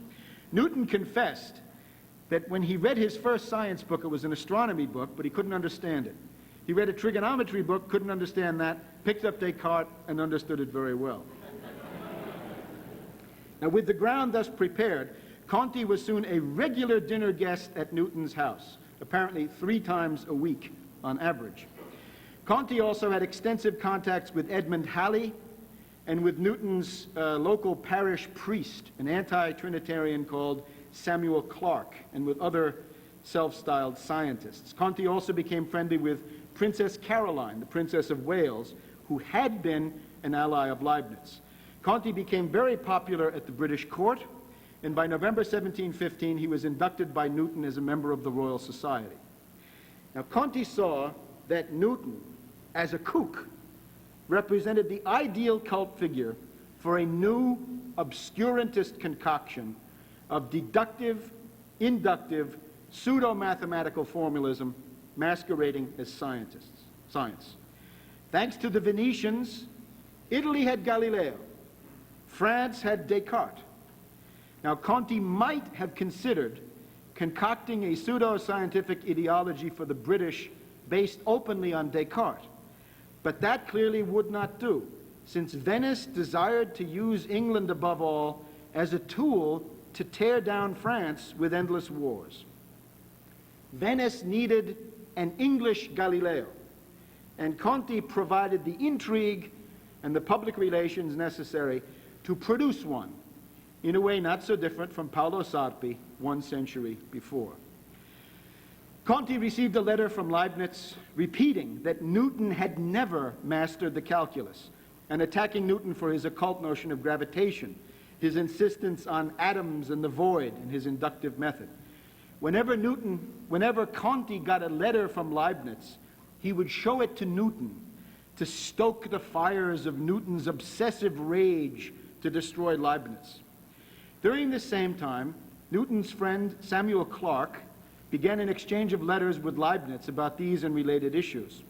Newton confessed that when he read his first science book, it was an astronomy book, but he couldn't understand it. He read a trigonometry book, couldn't understand that, picked up Descartes, and understood it very well. Now, with the ground thus prepared, Conti was soon a regular dinner guest at Newton's house, apparently 3 times a week on average. Conti also had extensive contacts with Edmund Halley and with Newton's local parish priest, an anti-Trinitarian called Samuel Clarke, and with other self-styled scientists. Conti also became friendly with Princess Caroline, the Princess of Wales, who had been an ally of Leibniz. Conti became very popular at the British court, and by November 1715, he was inducted by Newton as a member of the Royal Society. Now, Conti saw that Newton, as a kook, represented the ideal cult figure for a new obscurantist concoction of deductive, inductive, pseudo-mathematical formalism masquerading as science. Thanks to the Venetians, Italy had Galileo, France had Descartes, Now, Conti might have considered concocting a pseudo-scientific ideology for the British based openly on Descartes, but that clearly would not do, since Venice desired to use England above all as a tool to tear down France with endless wars. Venice needed an English Galileo, and Conti provided the intrigue and the public relations necessary to produce one, in a way not so different from Paolo Sarpi 1 century before. Conti received a letter from Leibniz repeating that Newton had never mastered the calculus and attacking Newton for his occult notion of gravitation, his insistence on atoms and the void in his inductive method. Whenever Conti got a letter from Leibniz, he would show it to Newton to stoke the fires of Newton's obsessive rage to destroy Leibniz. During this same time, Newton's friend Samuel Clarke began an exchange of letters with Leibniz about these and related issues.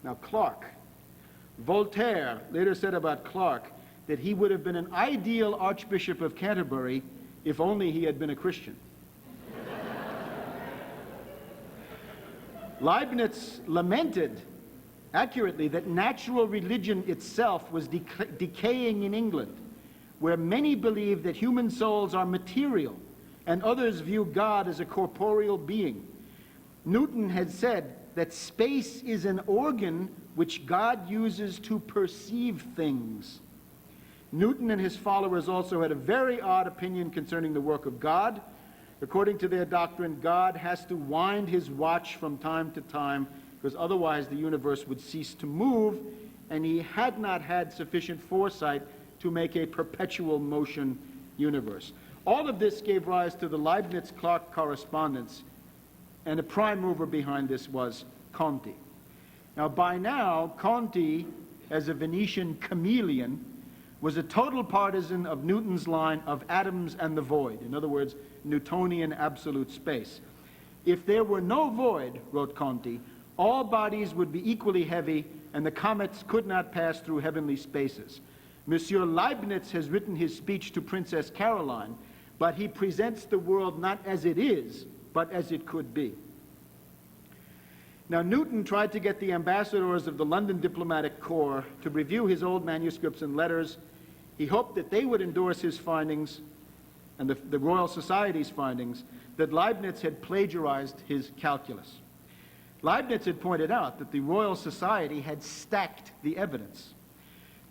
Now, Clarke. Voltaire later said about Clarke that he would have been an ideal Archbishop of Canterbury if only he had been a Christian. Leibniz lamented accurately that natural religion itself was decaying in England, where many believe that human souls are material and others view God as a corporeal being. Newton had said that space is an organ which God uses to perceive things. Newton and his followers also had a very odd opinion concerning the work of God. According to their doctrine, God has to wind his watch from time to time, because otherwise the universe would cease to move, and he had not had sufficient foresight to make a perpetual motion universe. All of this gave rise to the Leibniz-Clarke correspondence, and the prime mover behind this was Conti. Now, by now, Conti, as a Venetian chameleon, was a total partisan of Newton's line of atoms and the void, in other words, Newtonian absolute space. If there were no void, wrote Conti, all bodies would be equally heavy and the comets could not pass through heavenly spaces. Monsieur Leibniz has written his speech to Princess Caroline, but he presents the world not as it is, but as it could be. Now, Newton tried to get the ambassadors of the London Diplomatic Corps to review his old manuscripts and letters. He hoped that they would endorse his findings and the Royal Society's findings that Leibniz had plagiarized his calculus. Leibniz had pointed out that the Royal Society had stacked the evidence.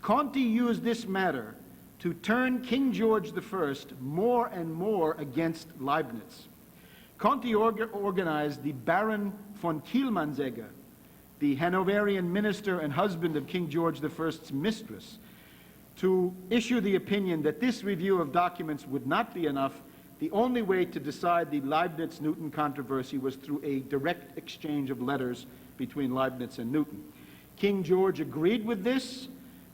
Conti used this matter to turn King George I more and more against Leibniz. Conti organized the Baron von Kielmansegge, the Hanoverian minister and husband of King George I's mistress, to issue the opinion that this review of documents would not be enough. The only way to decide the Leibniz-Newton controversy was through a direct exchange of letters between Leibniz and Newton. King George agreed with this.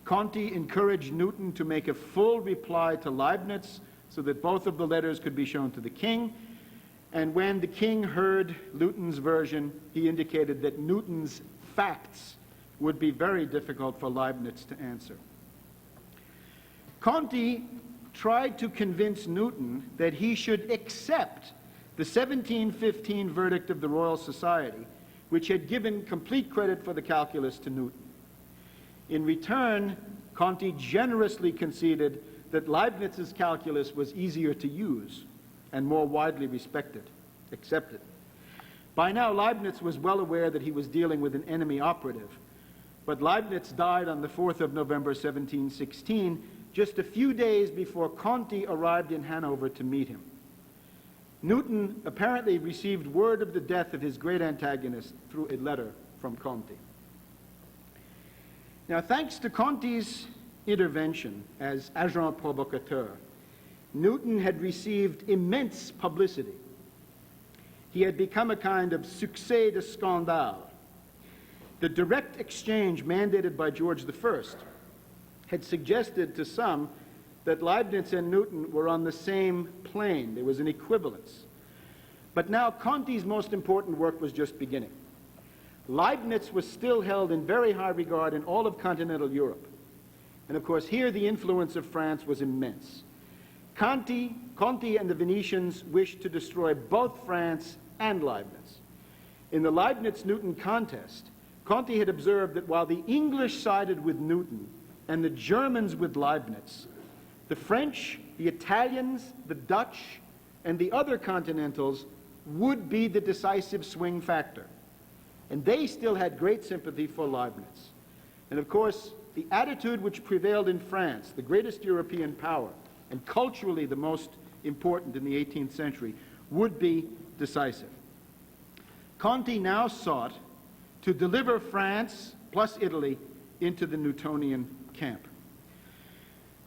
Conti encouraged Newton to make a full reply to Leibniz so that both of the letters could be shown to the king. And when the king heard Newton's version, he indicated that Newton's facts would be very difficult for Leibniz to answer. Conti tried to convince Newton that he should accept the 1715 verdict of the Royal Society, which had given complete credit for the calculus to Newton. In return, Conti generously conceded that Leibniz's calculus was easier to use and more widely accepted. By now, Leibniz was well aware that he was dealing with an enemy operative, but Leibniz died on the 4th of November, 1716, just a few days before Conti arrived in Hanover to meet him. Newton apparently received word of the death of his great antagonist through a letter from Conti. Now, thanks to Conti's intervention as agent provocateur, Newton had received immense publicity. He had become a kind of succès de scandale. The direct exchange mandated by George I had suggested to some that Leibniz and Newton were on the same plane. There was an equivalence. But now Conti's most important work was just beginning. Leibniz was still held in very high regard in all of continental Europe. And of course, here the influence of France was immense. Conti and the Venetians wished to destroy both France and Leibniz. In the Leibniz-Newton contest, Conti had observed that while the English sided with Newton and the Germans with Leibniz, the French, the Italians, the Dutch, and the other continentals would be the decisive swing factor. And they still had great sympathy for Leibniz. And of course, the attitude which prevailed in France, the greatest European power, and culturally the most important in the 18th century, would be decisive. Conti now sought to deliver France plus Italy into the Newtonian camp.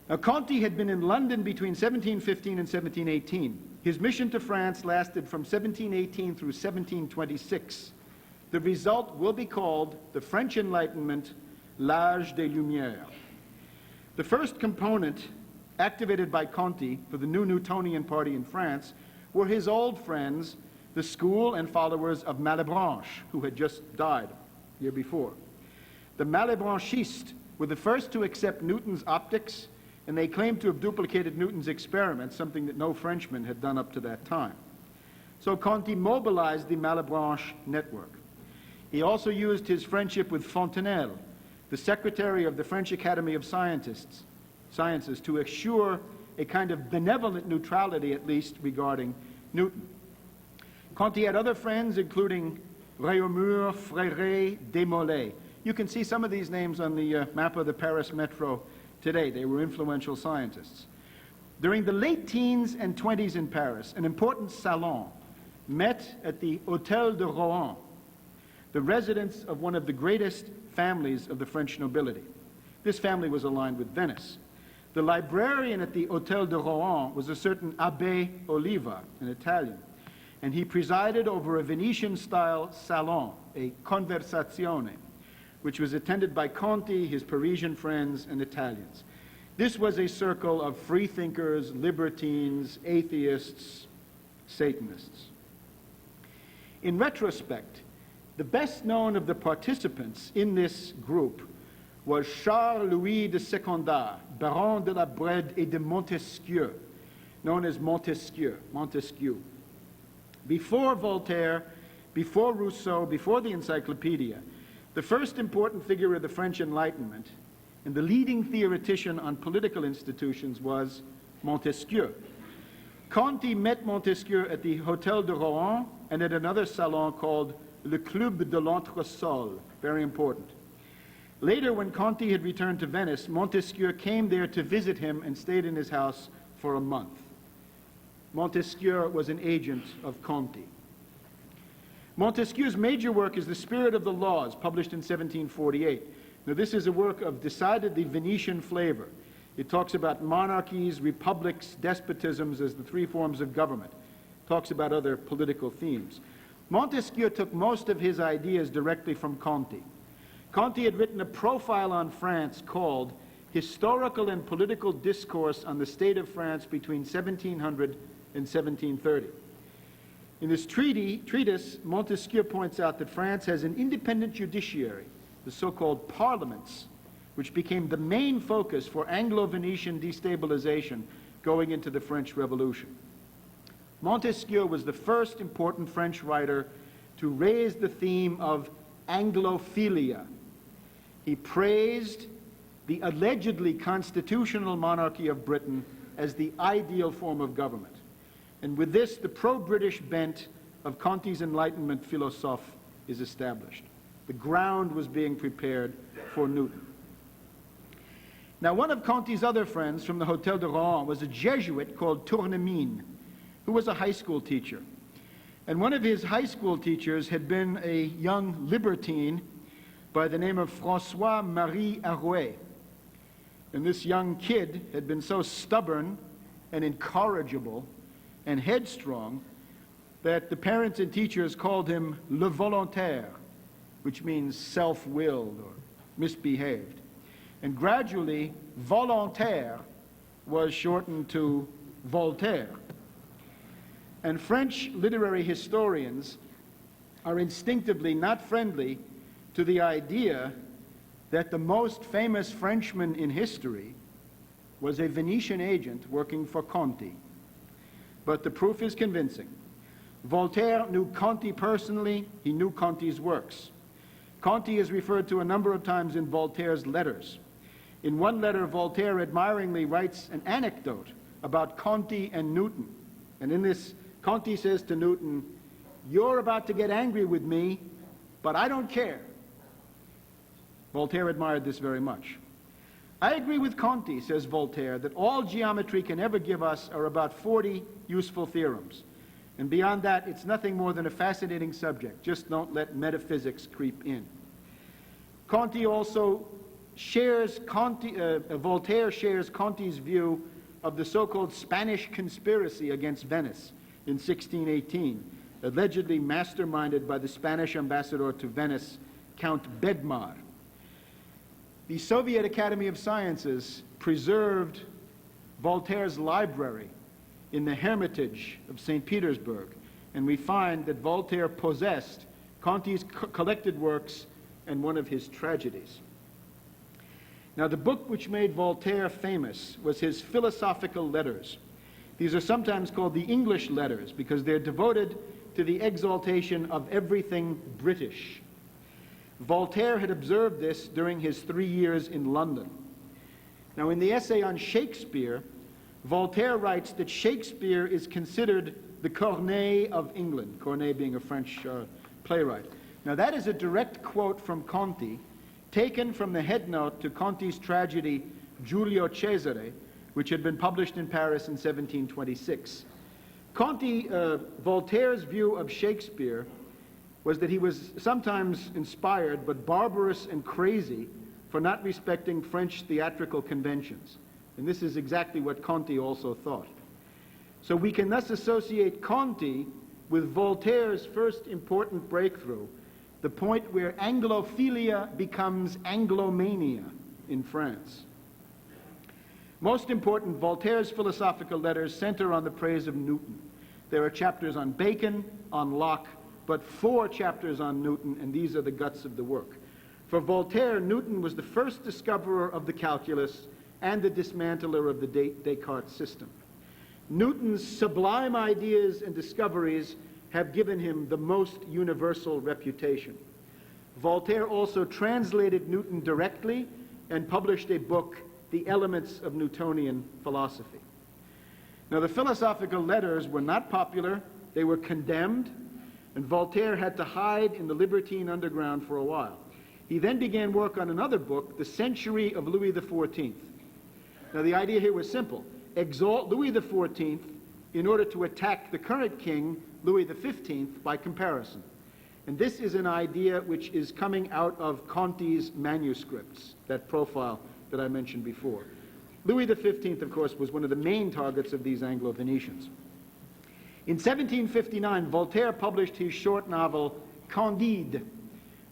Now, Conti had been in London between 1715 and 1718. His mission to France lasted from 1718 through 1726. The result will be called the French Enlightenment, l'âge des Lumières. The first component activated by Conti for the new Newtonian party in France were his old friends, the school and followers of Malebranche, who had just died the year before. The Malebranchists were the first to accept Newton's optics, and they claimed to have duplicated Newton's experiments, something that no Frenchman had done up to that time. So Conti mobilized the Malebranche network. He also used his friendship with Fontenelle, the secretary of the French Academy of Sciences, to assure a kind of benevolent neutrality, at least, regarding Newton. Conti had other friends, including Réaumur, Fréret, Desmoulins. You can see some of these names on the map of the Paris Metro today. They were influential scientists. During the late teens and 20s in Paris, an important salon met at the Hôtel de Rohan, the residence of one of the greatest families of the French nobility. This family was aligned with Venice. The librarian at the Hôtel de Rohan was a certain Abbé Oliva, an Italian, and he presided over a Venetian-style salon, a conversazione, which was attended by Conti, his Parisian friends, and Italians. This was a circle of freethinkers, libertines, atheists, Satanists. In retrospect, the best known of the participants in this group was Charles-Louis de Secondat, Baron de la Brede et de Montesquieu, known as Montesquieu. Before Voltaire, before Rousseau, before the Encyclopedia, the first important figure of the French Enlightenment and the leading theoretician on political institutions was Montesquieu. Conti met Montesquieu at the Hôtel de Rohan and at another salon called Le Club de l'Entresol, very important. Later, when Conti had returned to Venice, Montesquieu came there to visit him and stayed in his house for a month. Montesquieu was an agent of Conti. Montesquieu's major work is The Spirit of the Laws, published in 1748. Now, this is a work of decidedly Venetian flavor. It talks about monarchies, republics, despotisms as the three forms of government. It talks about other political themes. Montesquieu took most of his ideas directly from Conti. Conti had written a profile on France called Historical and Political Discourse on the State of France between 1700 and 1730. In this treatise, Montesquieu points out that France has an independent judiciary, the so-called parliaments, which became the main focus for Anglo-Venetian destabilization going into the French Revolution. Montesquieu was the first important French writer to raise the theme of Anglophilia. He praised the allegedly constitutional monarchy of Britain as the ideal form of government. And with this, the pro-British bent of Conti's Enlightenment philosophe is established. The ground was being prepared for Newton. Now, one of Conti's other friends from the Hôtel de Rohan was a Jesuit called Tournemine, who was a high school teacher. And one of his high school teachers had been a young libertine by the name of François-Marie Arouet. And this young kid had been so stubborn and incorrigible and headstrong that the parents and teachers called him le volontaire, which means self-willed or misbehaved. And gradually, volontaire was shortened to Voltaire. And French literary historians are instinctively not friendly to the idea that the most famous Frenchman in history was a Venetian agent working for Conti. But the proof is convincing. Voltaire knew Conti personally. He knew Conti's works. Conti is referred to a number of times in Voltaire's letters. In one letter, Voltaire admiringly writes an anecdote about Conti and Newton. And in this, Conti says to Newton, "You're about to get angry with me, but I don't care." Voltaire admired this very much. "I agree with Conti," says Voltaire, "that all geometry can ever give us are about 40 useful theorems. And beyond that, it's nothing more than a fascinating subject. Just don't let metaphysics creep in." Conti also shares Voltaire shares Conti's view of the so-called Spanish conspiracy against Venice in 1618, allegedly masterminded by the Spanish ambassador to Venice, Count Bedmar. The Soviet Academy of Sciences preserved Voltaire's library in the Hermitage of St. Petersburg, and we find that Voltaire possessed Conti's collected works and one of his tragedies. Now, the book which made Voltaire famous was his philosophical letters. These are sometimes called the English letters because they're devoted to the exaltation of everything British. Voltaire had observed this during his 3 years in London. Now, in the essay on Shakespeare, Voltaire writes that Shakespeare is considered the Corneille of England, Corneille being a French playwright. Now, that is a direct quote from Conti, taken from the headnote to Conti's tragedy Giulio Cesare, which had been published in Paris in 1726. Voltaire's view of Shakespeare was that he was sometimes inspired but barbarous and crazy for not respecting French theatrical conventions. And this is exactly what Conti also thought. So we can thus associate Conti with Voltaire's first important breakthrough, the point where Anglophilia becomes Anglomania in France. Most important, Voltaire's philosophical letters center on the praise of Newton. There are chapters on Bacon, on Locke, but 4 chapters on Newton, and these are the guts of the work. For Voltaire, Newton was the first discoverer of the calculus and the dismantler of the Descartes system. Newton's sublime ideas and discoveries have given him the most universal reputation. Voltaire also translated Newton directly and published a book, The Elements of Newtonian Philosophy. Now, the philosophical letters were not popular, they were condemned, and Voltaire had to hide in the libertine underground for a while. He then began work on another book, The Century of Louis XIV. Now, the idea here was simple: exalt Louis XIV in order to attack the current king, Louis XV, by comparison. And this is an idea which is coming out of Conti's manuscripts, that profile that I mentioned before. Louis XV, of course, was one of the main targets of these Anglo-Venetians. In 1759, Voltaire published his short novel, Candide,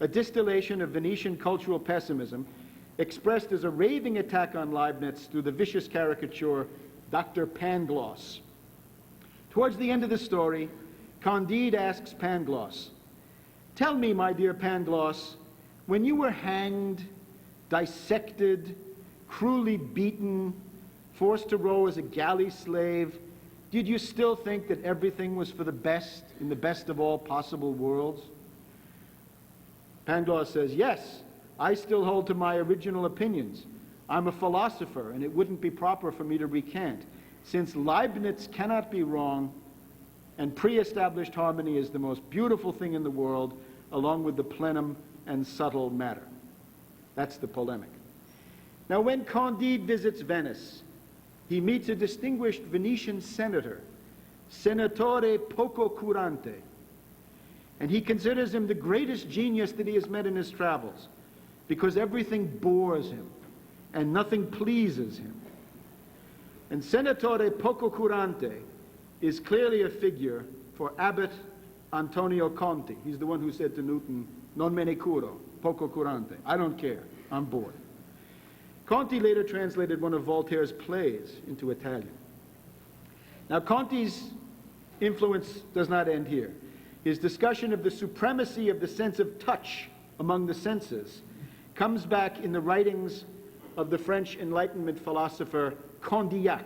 a distillation of Venetian cultural pessimism, expressed as a raving attack on Leibniz through the vicious caricature, Dr. Pangloss. Towards the end of the story, Candide asks Pangloss, "Tell me, my dear Pangloss, when you were hanged, dissected, cruelly beaten, forced to row as a galley slave, did you still think that everything was for the best, in the best of all possible worlds?" Pangloss says, "Yes, I still hold to my original opinions. I'm a philosopher, and it wouldn't be proper for me to recant. Since Leibniz cannot be wrong, and pre-established harmony is the most beautiful thing in the world, along with the plenum and subtle matter." That's the polemic. Now, when Candide visits Venice, he meets a distinguished Venetian senator, Senatore Poco Curante, and he considers him the greatest genius that he has met in his travels, because everything bores him and nothing pleases him. And Senatore Poco Curante is clearly a figure for Abbot Antonio Conti. He's the one who said to Newton, "Non me ne curo, poco curante." I don't care, I'm bored. Conti later translated one of Voltaire's plays into Italian. Now, Conti's influence does not end here. His discussion of the supremacy of the sense of touch among the senses comes back in the writings of the French Enlightenment philosopher Condillac.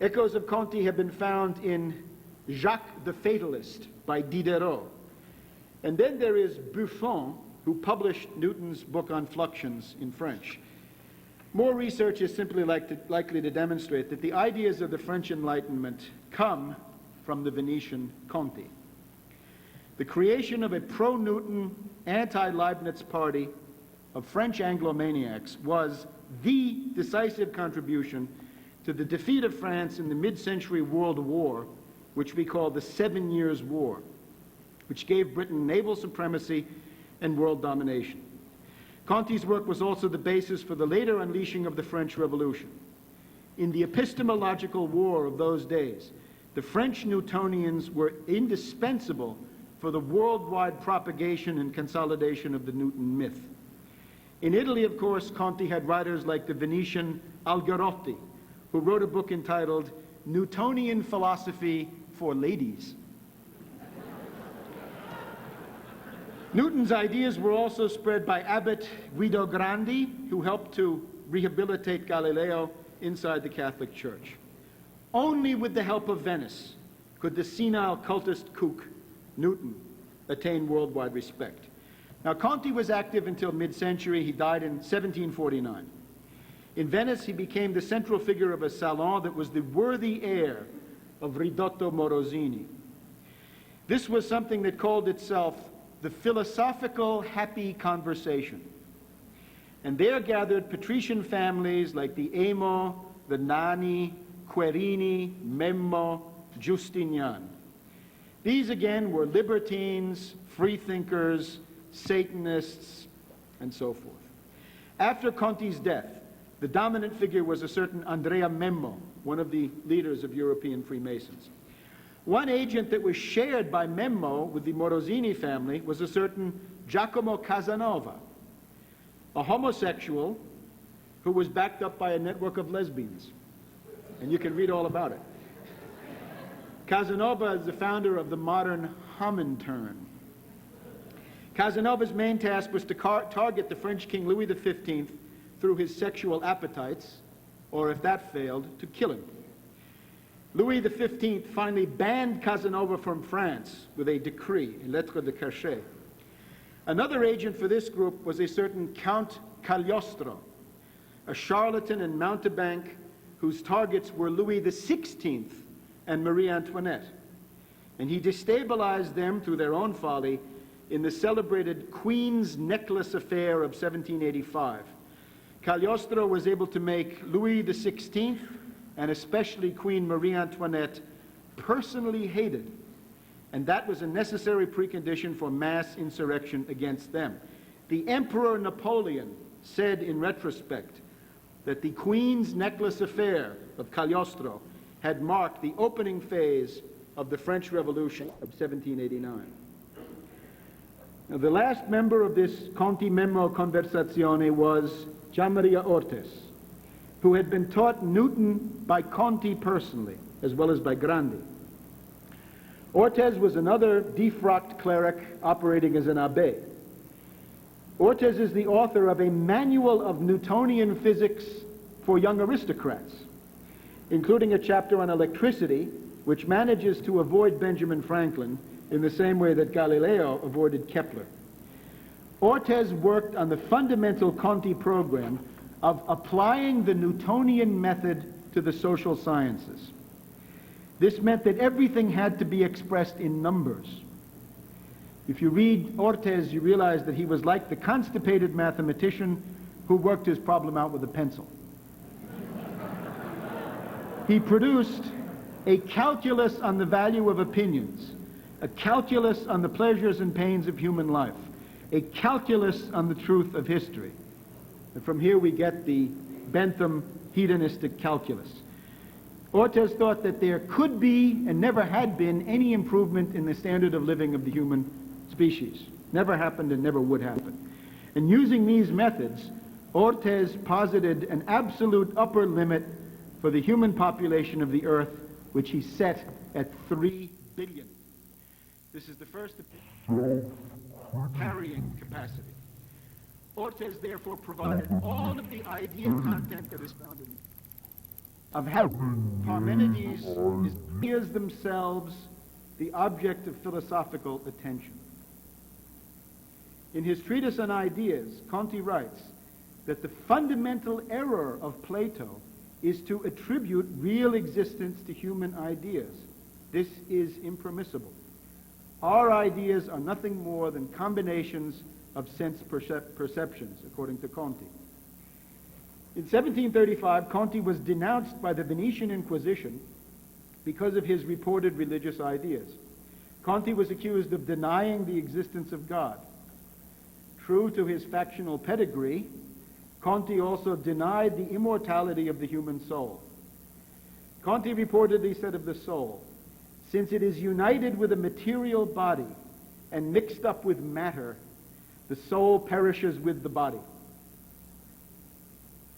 Echoes of Conti have been found in Jacques the Fatalist by Diderot. And then there is Buffon, who published Newton's book on fluxions in French. More research is simply likely to demonstrate that the ideas of the French Enlightenment come from the Venetian Conti. The creation of a pro-Newton, anti-Leibniz party of French Anglo-maniacs was the decisive contribution to the defeat of France in the mid-century World War, which we call the 7 Years' War, which gave Britain naval supremacy and world domination. Conti's work was also the basis for the later unleashing of the French Revolution. In the epistemological war of those days, the French Newtonians were indispensable for the worldwide propagation and consolidation of the Newton myth. In Italy, of course, Conti had writers like the Venetian Algarotti, who wrote a book entitled Newtonian Philosophy for Ladies. Newton's ideas were also spread by Abbot Guido Grandi, who helped to rehabilitate Galileo inside the Catholic Church. Only with the help of Venice could the senile cultist kook, Newton, attain worldwide respect. Now, Conti was active until mid-century. He died in 1749. In Venice, he became the central figure of a salon that was the worthy heir of Ridotto Morosini. This was something that called itself the philosophical happy conversation. And there gathered patrician families like the Emo, the Nani, Querini, Memmo, Justinian. These again were libertines, freethinkers, Satanists, and so forth. After Conti's death, the dominant figure was a certain Andrea Memmo, one of the leaders of European Freemasons. One agent that was shared by Memmo with the Morosini family was a certain Giacomo Casanova, a homosexual who was backed up by a network of lesbians. And you can read all about it. Casanova is the founder of the modern Comintern. Casanova's main task was to target the French King Louis XV through his sexual appetites, or if that failed, to kill him. Louis XV finally banned Casanova from France with a decree, a lettre de cachet. Another agent for this group was a certain Count Cagliostro, a charlatan and mountebank whose targets were Louis XVI and Marie Antoinette. And he destabilized them through their own folly in the celebrated Queen's Necklace affair of 1785. Cagliostro was able to make Louis XVI and especially Queen Marie Antoinette personally hated, and that was a necessary precondition for mass insurrection against them. The Emperor Napoleon said in retrospect that the Queen's Necklace affair of Cagliostro had marked the opening phase of the French Revolution of 1789. Now, the last member of this Conti-Memmo Conversazione was Gianmaria Ortes, who had been taught Newton by Conti personally, as well as by Grandi. Ortes was another defrocked cleric operating as an abbé. Ortes is the author of a manual of Newtonian physics for young aristocrats, including a chapter on electricity, which manages to avoid Benjamin Franklin in the same way that Galileo avoided Kepler. Ortes worked on the fundamental Conti program of applying the Newtonian method to the social sciences. This meant that everything had to be expressed in numbers. If you read Ortes, you realize that he was like the constipated mathematician who worked his problem out with a pencil. He produced a calculus on the value of opinions, a calculus on the pleasures and pains of human life, a calculus on the truth of history. And from here we get the Bentham hedonistic calculus. Ortes thought that there could be and never had been any improvement in the standard of living of the human species. Never happened and never would happen. And using these methods, Ortes posited an absolute upper limit for the human population of the Earth, which he set at 3 billion. This is the first carrying capacity. Ortes therefore provided all of the idea content that is found in of how Parmenides is ideas themselves the object of philosophical attention. In his treatise on ideas, Conti writes that the fundamental error of Plato is to attribute real existence to human ideas. This is impermissible. Our ideas are nothing more than combinations of sense perceptions, according to Conti. In 1735, Conti was denounced by the Venetian Inquisition because of his reported religious ideas. Conti was accused of denying the existence of God. True to his factional pedigree, Conti also denied the immortality of the human soul. Conti reportedly said of the soul, "Since it is united with a material body and mixed up with matter, the soul perishes with the body."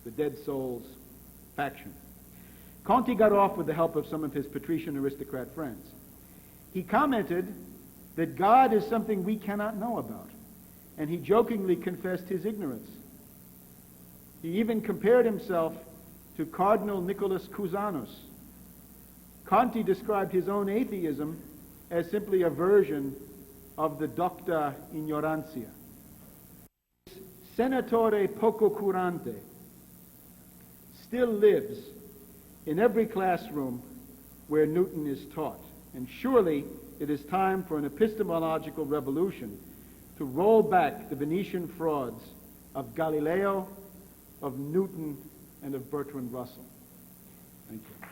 The dead soul's faction. Conti got off with the help of some of his patrician aristocrat friends. He commented that God is something we cannot know about, and he jokingly confessed his ignorance. He even compared himself to Cardinal Nicholas Cusanus. Conti described his own atheism as simply a version of the Docta Ignorantia. Senatore poco curante still lives in every classroom where Newton is taught. And surely it is time for an epistemological revolution to roll back the Venetian frauds of Galileo, of Newton, and of Bertrand Russell. Thank you.